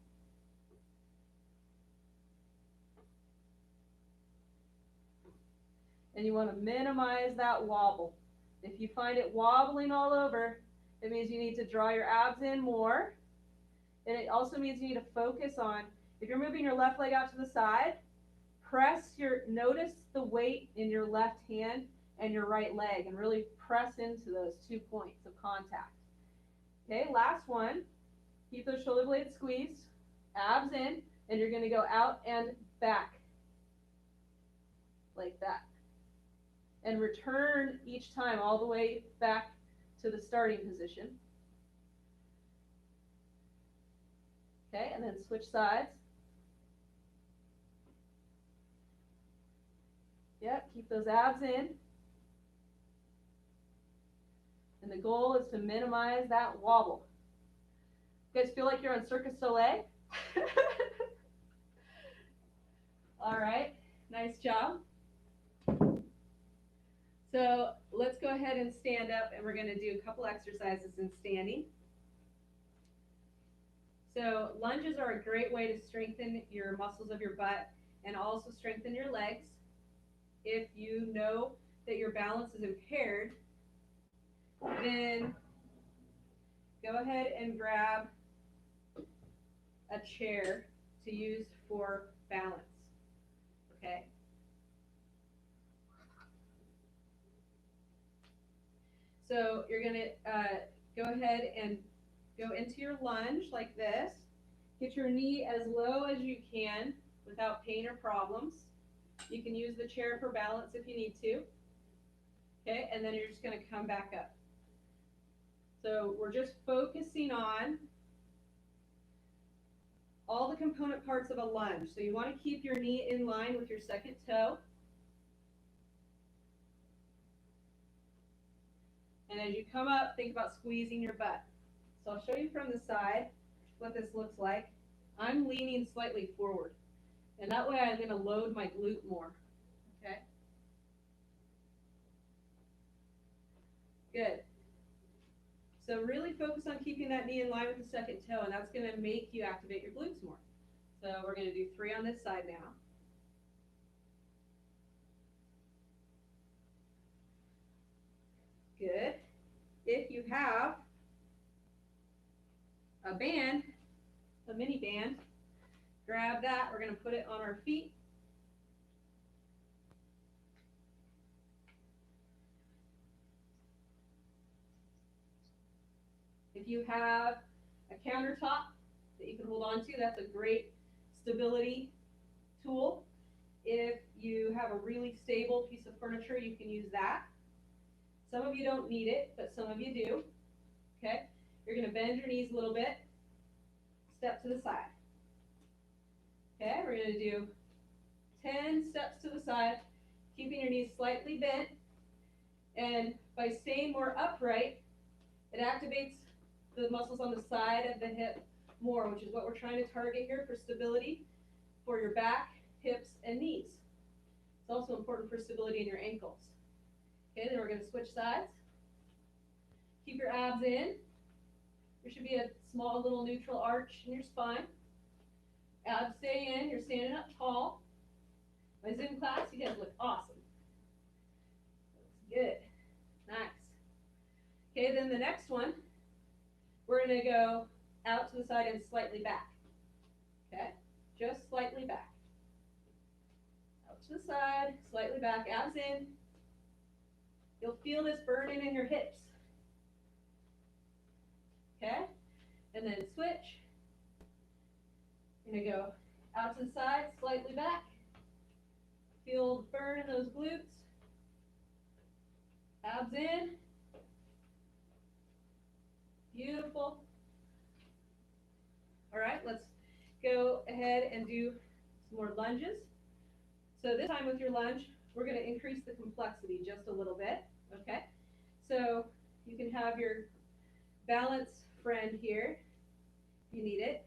And you want to minimize that wobble. If you find it wobbling all over, it means you need to draw your abs in more. And it also means you need to focus on, if you're moving your left leg out to the side, notice the weight in your left hand and your right leg and really press into those 2 points of contact. Okay, last one. Keep those shoulder blades squeezed, abs in, and you're going to go out and back like that. And return each time all the way back to the starting position. Okay, and then switch sides. Yep, keep those abs in. And the goal is to minimize that wobble. You guys feel like you're on Cirque du Soleil? All right, nice job. So let's go ahead and stand up, and we're going to do a couple exercises in standing. So lunges are a great way to strengthen your muscles of your butt and also strengthen your legs. If you know that your balance is impaired, then go ahead and grab a chair to use for balance, okay? So you're going to go ahead and go into your lunge like this. Get your knee as low as you can without pain or problems. You can use the chair for balance if you need to. Okay, and then you're just going to come back up. So we're just focusing on all the component parts of a lunge. So you want to keep your knee in line with your second toe. And as you come up, think about squeezing your butt. So I'll show you from the side what this looks like. I'm leaning slightly forward. And that way I'm going to load my glute more. Okay? Good. So really focus on keeping that knee in line with the second toe, and that's going to make you activate your glutes more. So we're going to do 3 on this side now. Good. If you have a band, a mini band, grab that. We're going to put it on our feet. If you have a countertop that you can hold on to, that's a great stability tool. If you have a really stable piece of furniture, you can use that. Some of you don't need it, but some of you do. Okay? You're going to bend your knees a little bit, step to the side. Okay, we're going to do 10 steps to the side, keeping your knees slightly bent. And by staying more upright, it activates the muscles on the side of the hip more, which is what we're trying to target here for stability for your back, hips, and knees. It's also important for stability in your ankles. Okay, then we're going to switch sides. Keep your abs in. There should be a small little neutral arch in your spine. Abs stay in. You're standing up tall. My Zoom class, you guys look awesome. Looks good. Nice. Okay, then the next one, we're going to go out to the side and slightly back. Okay, just slightly back. Out to the side, slightly back, abs in. You'll feel this burning in your hips. Okay, and then switch. You're going to go out to the side, slightly back. Feel the burn in those glutes. Abs in. Beautiful. All right, let's go ahead and do some more lunges. So this time with your lunge, we're going to increase the complexity just a little bit. Okay, so you can have your balance friend here if you need it.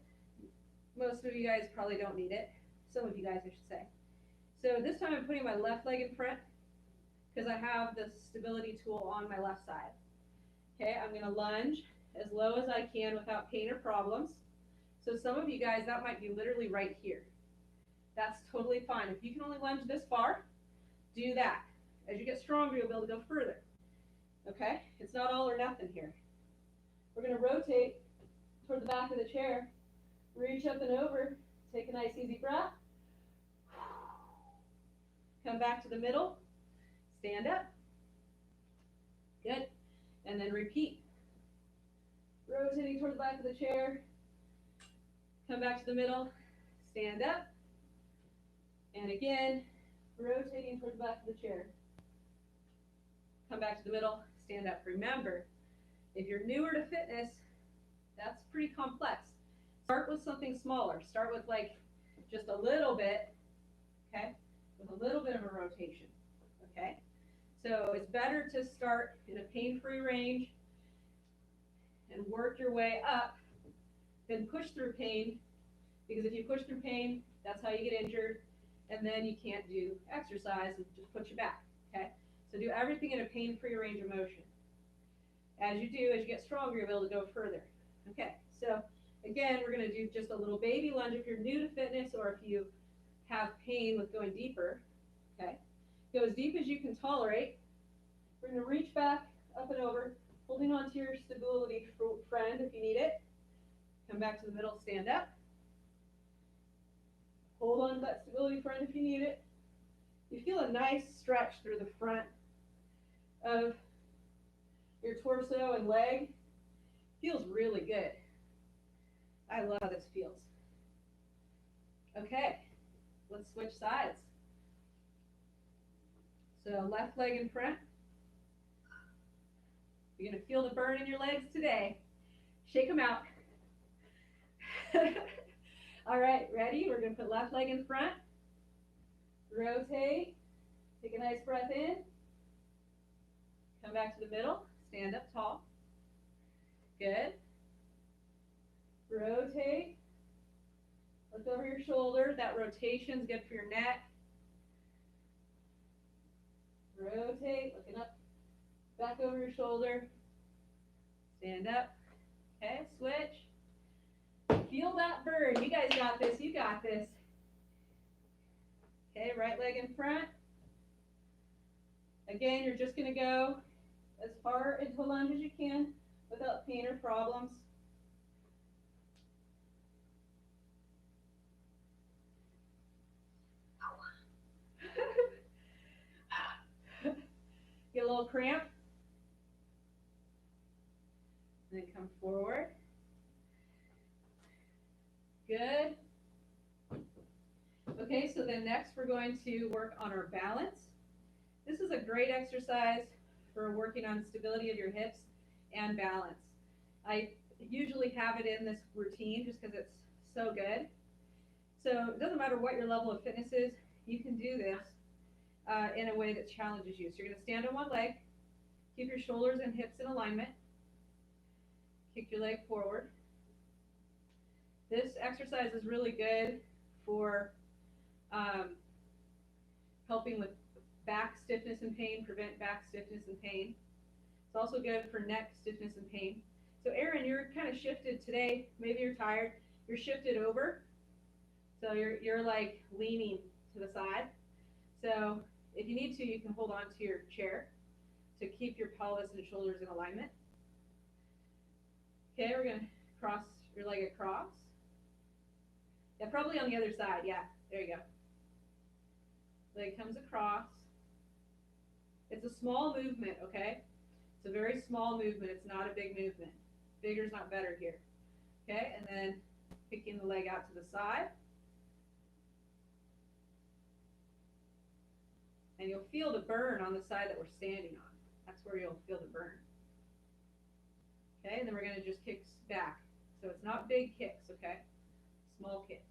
Most of you guys probably don't need it. Some of you guys, I should say. So this time I'm putting my left leg in front because I have the stability tool on my left side. Okay, I'm going to lunge as low as I can without pain or problems. So some of you guys, that might be literally right here. That's totally fine. If you can only lunge this far, do that. As you get stronger, you'll be able to go further. Okay, it's not all or nothing here. We're going to rotate toward the back of the chair. Reach up and over. Take a nice easy breath. Come back to the middle. Stand up. Good. And then repeat. Rotating toward the back of the chair. Come back to the middle. Stand up. And again, rotating toward the back of the chair. Come back to the middle. Stand up. Remember, if you're newer to fitness, that's pretty complex. Start with something smaller. Start with like just a little bit, okay, with a little bit of a rotation, okay? So it's better to start in a pain-free range and work your way up than push through pain, because if you push through pain, that's how you get injured, and then you can't do exercise, it just puts you back, okay? So do everything in a pain-free range of motion. As you do, as you get stronger, you'll be able to go further. Okay, so again, we're going to do just a little baby lunge if you're new to fitness or if you have pain with going deeper. Okay, go as deep as you can tolerate. We're going to reach back, up and over, holding on to your stability friend if you need it. Come back to the middle, stand up. Hold on to that stability friend if you need it. You feel a nice stretch through the front of your torso and leg. Feels really good. I love how this feels. Okay, let's switch sides. So left leg in front. You're going to feel the burn in your legs today. Shake them out. All right, ready? We're going to put left leg in front. Rotate. Take a nice breath in. Come back to the middle. Stand up tall. Good. Rotate. rotation's good for your neck. Rotate, looking up, back over your shoulder. Stand up. Okay, switch. Feel that burn. You guys got this. You got this. Okay, right leg in front. Again, you're just going to go as far into a lunge as you can without pain or problems. Get a little cramp. Then come forward. Good. Okay, so then next we're going to work on our balance. This is a great exercise for working on stability of your hips and balance. I usually have it in this routine just because it's so good. So it doesn't matter what your level of fitness is, you can do this in a way that challenges you. So you're going to stand on one leg, keep your shoulders and hips in alignment, kick your leg forward. This exercise is really good for helping with back stiffness and pain, prevent back stiffness and pain. It's also good for neck stiffness and pain. So Erin, you're kind of shifted today. Maybe you're tired. You're shifted over. So you're like leaning to the side. So if you need to, you can hold on to your chair to keep your pelvis and shoulders in alignment. Okay, we're going to cross your leg across. Yeah, probably on the other side. Yeah, there you go. Leg comes across. It's a small movement, okay? It's a very small movement. It's not a big movement. Bigger is not better here. Okay, and then picking the leg out to the side. And you'll feel the burn on the side that we're standing on. That's where you'll feel the burn. Okay, and then we're going to just kick back. So it's not big kicks, okay? Small kicks.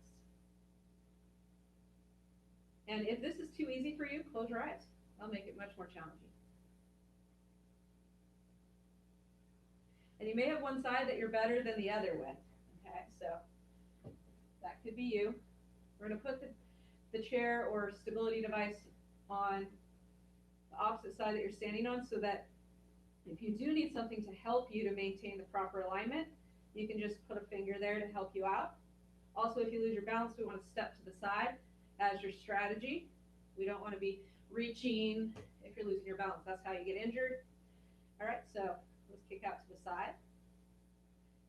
And if this is too easy for you, close your eyes. I'll make it much more challenging. And you may have one side that you're better than the other with. Okay, so that could be you. We're going to put the chair or stability device on the opposite side that you're standing on so that if you do need something to help you to maintain the proper alignment, you can just put a finger there to help you out. Also, if you lose your balance, we want to step to the side as your strategy. We don't want to be reaching if you're losing your balance. That's how you get injured. All right, so let's kick out to the side.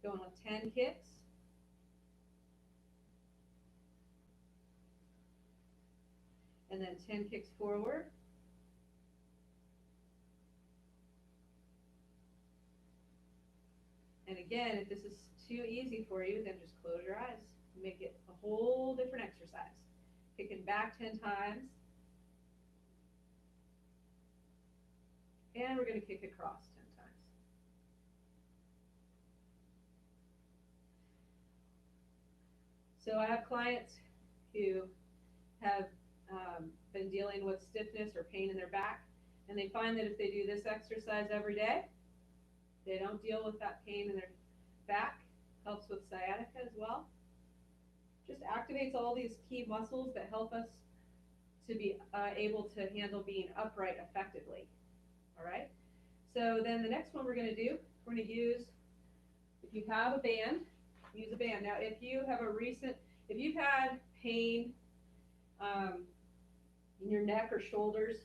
Going with 10 kicks. And then 10 kicks forward. And again, if this is too easy for you, then just close your eyes. Make it a whole different exercise. Kicking back 10 times. And we're going to kick across 10 times. So I have clients who have been dealing with stiffness or pain in their back, and they find that if they do this exercise every day, they don't deal with that pain in their back. Helps with sciatica as well. Just activates all these key muscles that help us to be able to handle being upright effectively. All right. So then the next one we're going to do, we're going to use, if you have a band, use a band. Now, if you have if you've had pain in your neck or shoulders,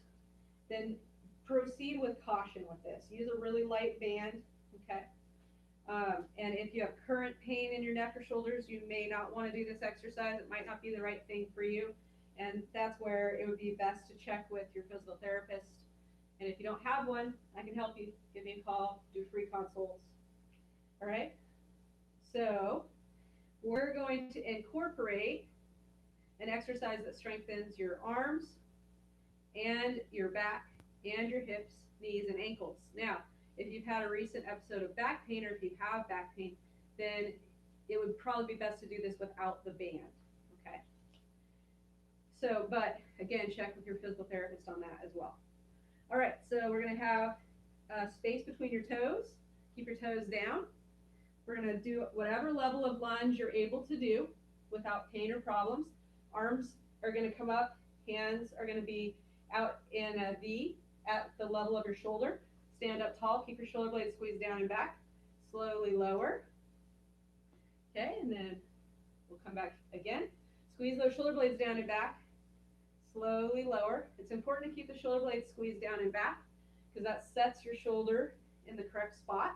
then proceed with caution with this. Use a really light band, okay? And if you have current pain in your neck or shoulders, you may not want to do this exercise. It might not be the right thing for you. And that's where it would be best to check with your physical therapist. And if you don't have one, I can help you. Give me a call, do free consults. All right? So we're going to incorporate an exercise that strengthens your arms and your back and your hips, knees, and ankles. Now, if you've had a recent episode of back pain or if you have back pain, then it would probably be best to do this without the band, okay? So, but again, check with your physical therapist on that as well. All right, so we're going to have space between your toes. Keep your toes down. We're going to do whatever level of lunge you're able to do without pain or problems. Arms are going to come up, hands are going to be out in a V at the level of your shoulder. Stand up tall, keep your shoulder blades squeezed down and back. Slowly lower. Okay, and then we'll come back again. Squeeze those shoulder blades down and back. Slowly lower. It's important to keep the shoulder blades squeezed down and back because that sets your shoulder in the correct spot.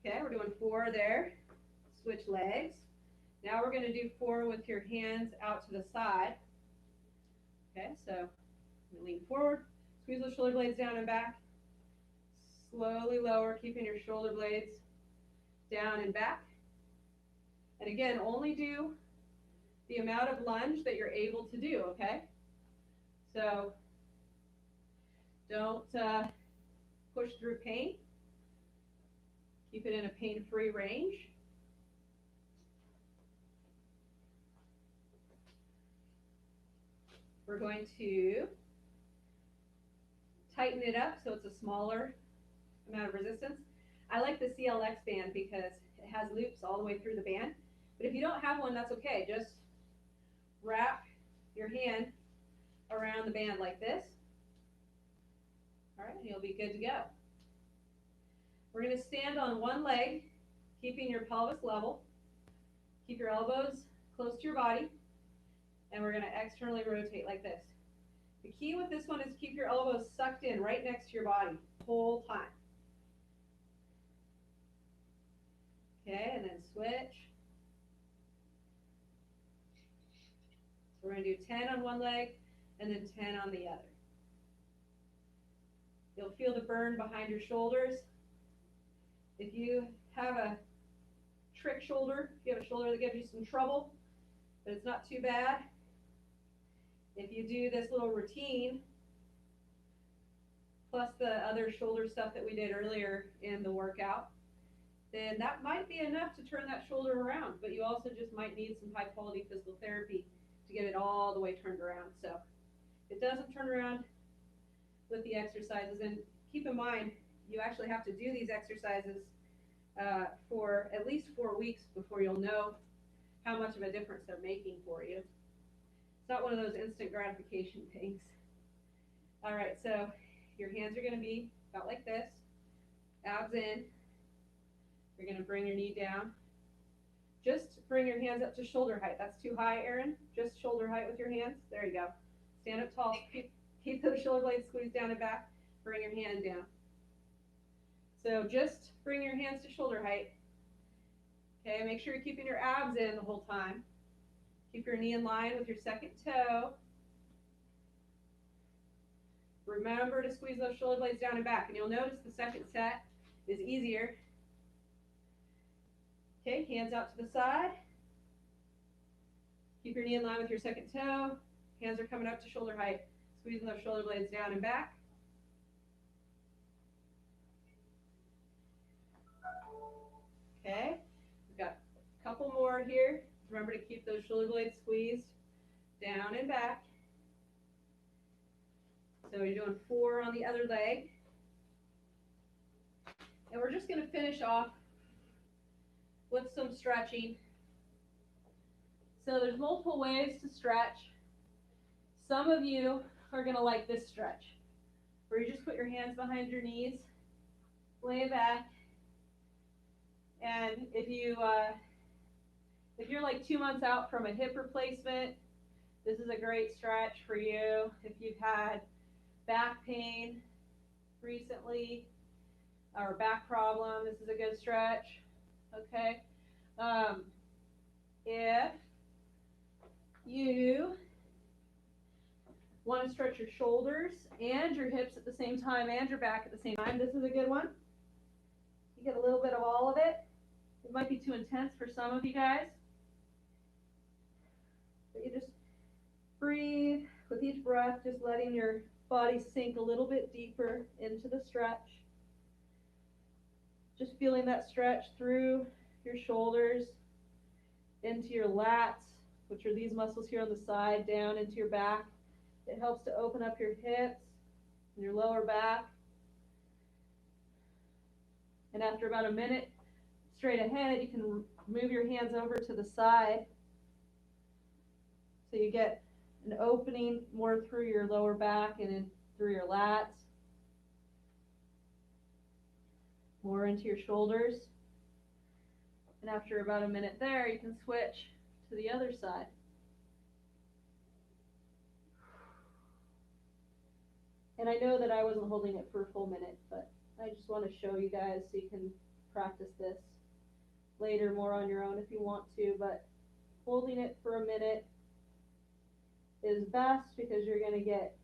Okay, we're doing 4 there. Switch legs. Now we're going to do 4 with your hands out to the side. Okay, so lean forward, squeeze those shoulder blades down and back. Slowly lower, keeping your shoulder blades down and back. And again, only do the amount of lunge that you're able to do, okay? So don't push through pain. Keep it in a pain-free range. We're going to tighten it up so it's a smaller amount of resistance. I like the CLX band because it has loops all the way through the band. But if you don't have one, that's okay. Just wrap your hand around the band like this. All right, and you'll be good to go. We're going to stand on one leg, keeping your pelvis level. Keep your elbows close to your body. And we're going to externally rotate like this. The key with this one is keep your elbows sucked in right next to your body the whole time. Okay, and then switch. So we're going to do 10 on one leg and then 10 on the other. You'll feel the burn behind your shoulders. If you have a trick shoulder, if you have a shoulder that gives you some trouble, but it's not too bad, if you do this little routine, plus the other shoulder stuff that we did earlier in the workout, then that might be enough to turn that shoulder around. But you also just might need some high quality physical therapy to get it all the way turned around. So it doesn't turn around with the exercises. And keep in mind, you actually have to do these exercises for at least 4 weeks before you'll know how much of a difference they're making for you. It's not one of those instant gratification things. All right, so your hands are going to be about like this, abs in. You're going to bring your knee down. Just bring your hands up to shoulder height. That's too high, Erin. Just shoulder height with your hands. There you go. Stand up tall. Keep those shoulder blades squeezed down and back. Bring your hand down. So just bring your hands to shoulder height. Okay, make sure you're keeping your abs in the whole time. Keep your knee in line with your second toe. Remember to squeeze those shoulder blades down and back. And you'll notice the second set is easier. Okay, hands out to the side. Keep your knee in line with your second toe. Hands are coming up to shoulder height. Squeezing those shoulder blades down and back. Okay, we've got a couple more here. Remember to keep those shoulder blades squeezed down and back. So you're doing 4 on the other leg. And we're just going to finish off with some stretching. So there's multiple ways to stretch. Some of you are going to like this stretch, where you just put your hands behind your knees, lay back, and if you're like 2 months out from a hip replacement, this is a great stretch for you. If you've had back pain recently or back problem, this is a good stretch. Okay. If you want to stretch your shoulders and your hips at the same time and your back at the same time, this is a good one. You get a little bit of all of it. It might be too intense for some of you guys. But you just breathe with each breath, just letting your body sink a little bit deeper into the stretch. Just feeling that stretch through your shoulders, into your lats, which are these muscles here on the side, down into your back. It helps to open up your hips and your lower back. And after about a minute straight ahead, you can move your hands over to the side so you get an opening more through your lower back and in through your lats, more into your shoulders. And after about a minute there, you can switch to the other side. And I know that I wasn't holding it for a full minute, but I just want to show you guys so you can practice this later more on your own if you want to, but holding it for a minute is best because you're going to get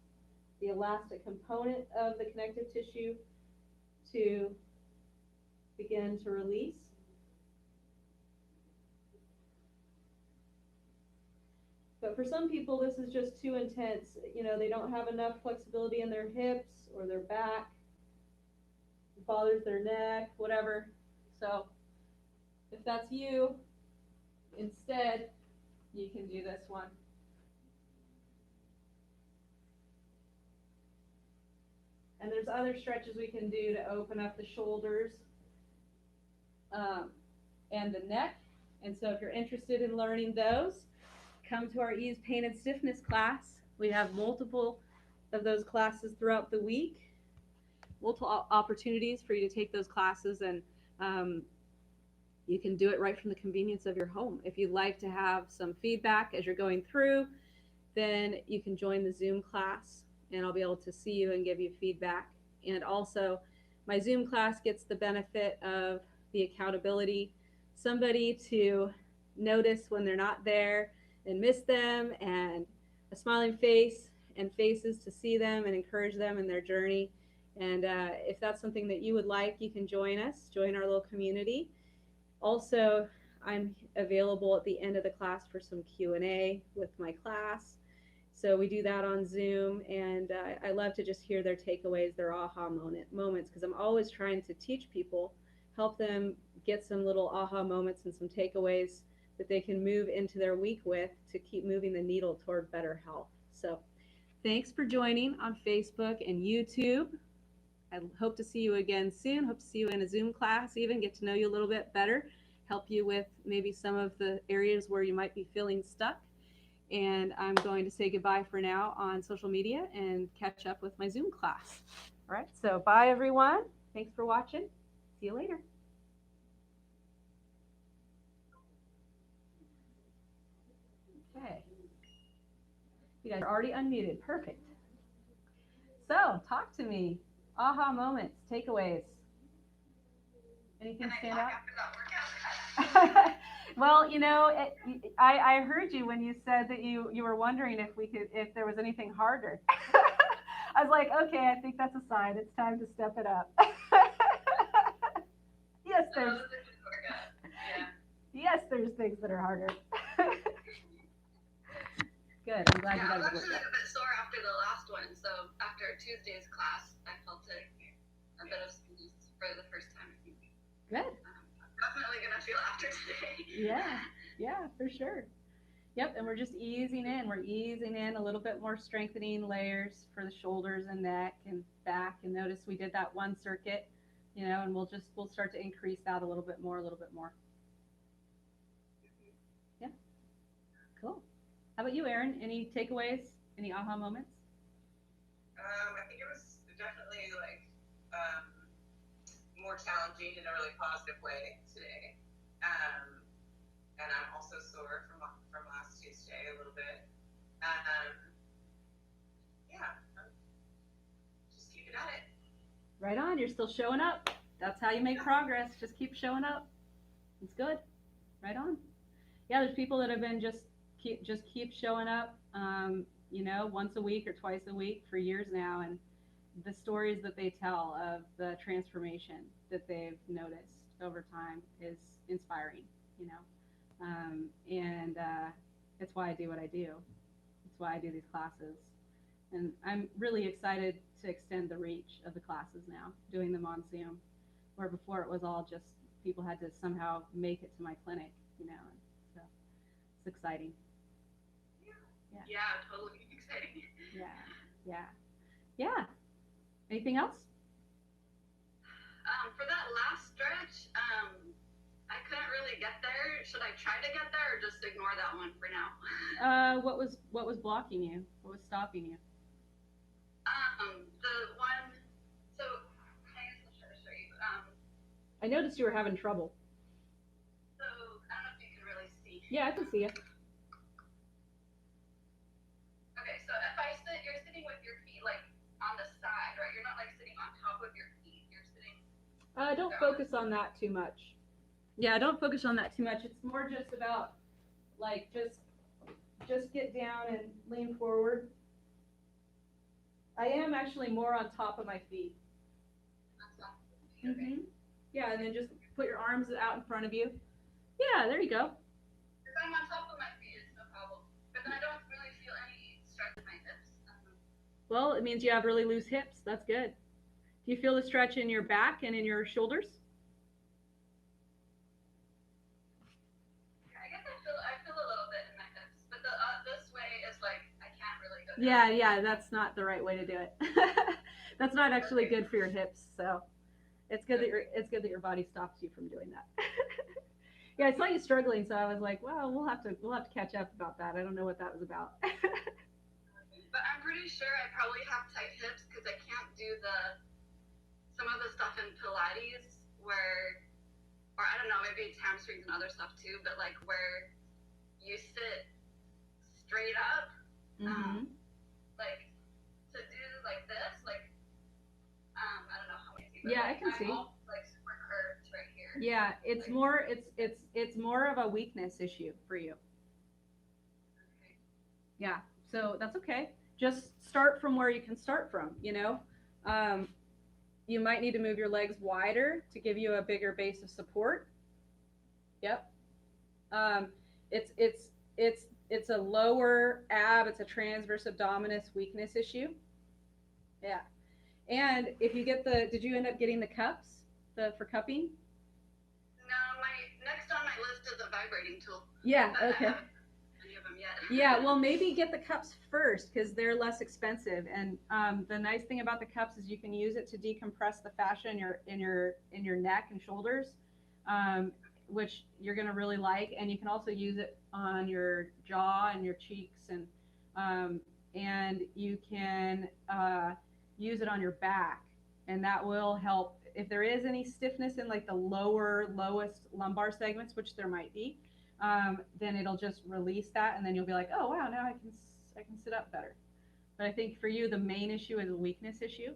the elastic component of the connective tissue to begin to release. But for some people, this is just too intense. You know, they don't have enough flexibility in their hips or their back. It bothers their neck, whatever. So if that's you, instead, you can do this one. And there's other stretches we can do to open up the shoulders and the neck. And so if you're interested in learning those, come to our ease, pain, and stiffness class. We have multiple of those classes throughout the week, multiple opportunities for you to take those classes, and you can do it right from the convenience of your home. If you'd like to have some feedback as you're going through, then you can join the Zoom class, and I'll be able to see you and give you feedback. And also, my Zoom class gets the benefit of the accountability, somebody to notice when they're not there and miss them, and a smiling face and faces to see them and encourage them in their journey. And if that's something that you would like, you can join us, join our little community. Also, I'm available at the end of the class for some Q&A with my class. So we do that on Zoom, and I love to just hear their takeaways, their aha moments, because I'm always trying to teach people, help them get some little aha moments and some takeaways that they can move into their week with to keep moving the needle toward better health. So thanks for joining on Facebook and YouTube. I hope to see you again soon. Hope to see you in a Zoom class, even get to know you a little bit better, help you with maybe some of the areas where you might be feeling stuck. And I'm going to say goodbye for now on social media and catch up with my Zoom class. All right, so bye everyone. Thanks for watching. See you later. Okay. You guys are already unmuted. Perfect. So, talk to me. Aha moments, takeaways. Anything stand out? Well, you know, I heard you when you said that you were wondering if there was anything harder. I was like, okay, I think that's a sign. It's time to step it up. Yes, there's things that are harder. Good. I'm glad you guys. I was actually a bit sore after the last one, so after Tuesday's class, I felt a bit of squeeze for the first time. Good. I'm definitely gonna feel after today. Yeah, for sure. Yep, and we're just easing in. We're easing in a little bit more strengthening layers for the shoulders and neck and back. And notice we did that one circuit, you know, and we'll start to increase that a little bit more. Yeah, cool. How about you, Erin? Any takeaways? Any aha moments? I think it was definitely like more challenging in a really positive way today. And I'm also sore from last Tuesday a little bit. Yeah, just keep it at it. Right on. You're still showing up. That's how you make progress. Just keep showing up. It's good. Right on. Yeah, there's people that have been just keep showing up, you know, once a week or twice a week for years now, and the stories that they tell of the transformation that they've noticed over time is inspiring, you know, and it's why I do what I do. It's why I do these classes, and I'm really excited to extend the reach of the classes now, doing them on Zoom, where before it was all just people had to somehow make it to my clinic, you know, and so it's exciting. Yeah, totally exciting. Yeah. Anything else? For that last stretch, which I couldn't really get there. Should I try to get there or just ignore that one for now? What was blocking you? What was stopping you? The one. So I guess I'll try to show you. I noticed you were having trouble. So I don't know if you can really see. Yeah, I can see it. Okay, so if I sit, you're sitting with your feet like on the side, right? You're not like sitting on top of your feet. You're sitting. Don't focus on that too much. Yeah, don't focus on that too much. It's more just about like just get down and lean forward. I am actually more on top of my feet. Okay. Mm-hmm. Yeah, and then just put your arms out in front of you. Yeah, there you go. If I'm on top of my feet, it's no problem. But then I don't really feel any stretch in my hips. Well, it means you have really loose hips. That's good. Do you feel the stretch in your back and in your shoulders? I guess I feel a little bit in my hips, but this way is like I can't really go. Yeah, that's not the right way to do it. That's not actually good for your hips. So it's good that your body stops you from doing that. Yeah, I saw you struggling, so I was like, well, we'll have to catch up about that. I don't know what that was about. But I'm pretty sure I probably have tight hips because I can't do some of the stuff in Pilates where, or I don't know, maybe it's hamstrings and other stuff too, but like where you sit straight up, like to do like this, like I don't know how many people. Yeah, I can see. All, like super curved right here. Yeah, it's like, more it's more of a weakness issue for you. Okay. Yeah, so that's okay. Just start from where you can start from. You might need to move your legs wider to give you a bigger base of support. Yep. Um, it's a lower ab. It's a transverse abdominis weakness issue. Yeah. And if you get did you end up getting the cups, for cupping? No, my next on my list is a vibrating tool. Yeah. Okay. Yeah, well, maybe get the cups first because they're less expensive. And the nice thing about the cups is you can use it to decompress the fascia in your neck and shoulders, which you're gonna really like. And you can also use it on your jaw and your cheeks, and you can use it on your back, and that will help if there is any stiffness in like the lowest lumbar segments, which there might be. Then it'll just release that, and then you'll be like, oh wow, now I can sit up better. But I think for you, the main issue is a weakness issue,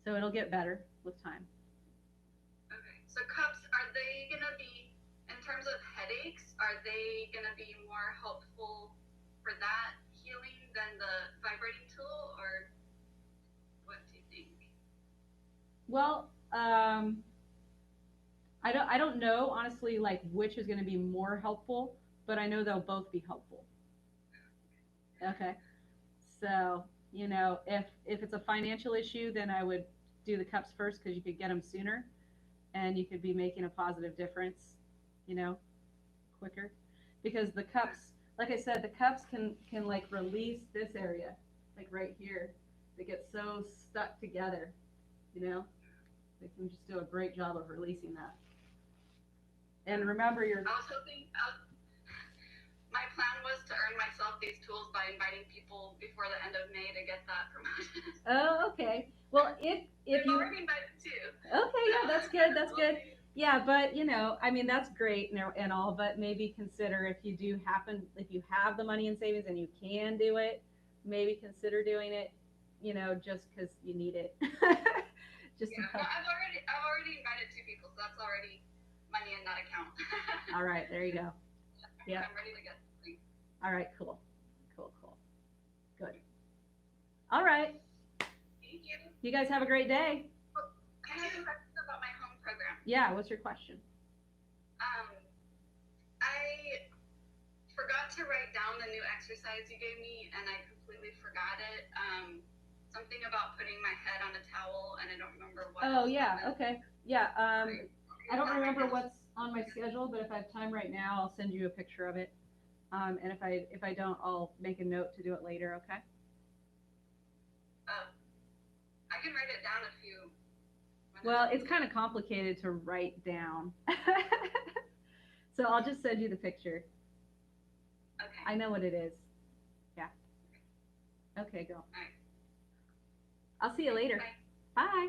so it'll get better with time. Okay, so cups, are they gonna be, in terms of headaches, are they gonna be more helpful for that healing than the vibrating tool, or what do you think? Well, I don't know honestly like which is going to be more helpful, but I know they'll both be helpful. Okay. So, if it's a financial issue, then I would do the cups first because you could get them sooner and you could be making a positive difference, quicker. Because the cups, like I said, the cups can like release this area, like right here. They get so stuck together, They can just do a great job of releasing that. And remember, I was hoping. My plan was to earn myself these tools by inviting people before the end of May to get that promotion. Oh, okay. Well, if you already invited too. Okay, yeah, that's good. That's good. Yeah, but I mean, that's great and all, but maybe consider if you have the money in savings and you can do it, maybe consider doing it, just because you need it. Just yeah, no, I've already invited 2 people, so that's already money in that account. All right, there you go. Yeah. I'm ready to get something. All right, cool. Good. All right. Thank you. You guys have a great day. I have a question about my home program. Yeah, what's your question? I forgot to write down the new exercise you gave me, and I completely forgot it. Something about putting my head on a towel, and I don't remember what. Oh, yeah, okay. Yeah, I don't remember what's on my schedule, but if I have time right now, I'll send you a picture of it. And if I don't, I'll make a note to do it later, okay? I can write it down if you Well, it's kind of complicated to write down. So I'll just send you the picture. Okay. I know what it is. Yeah. Okay, go. All right. I'll see you later. Bye. Bye.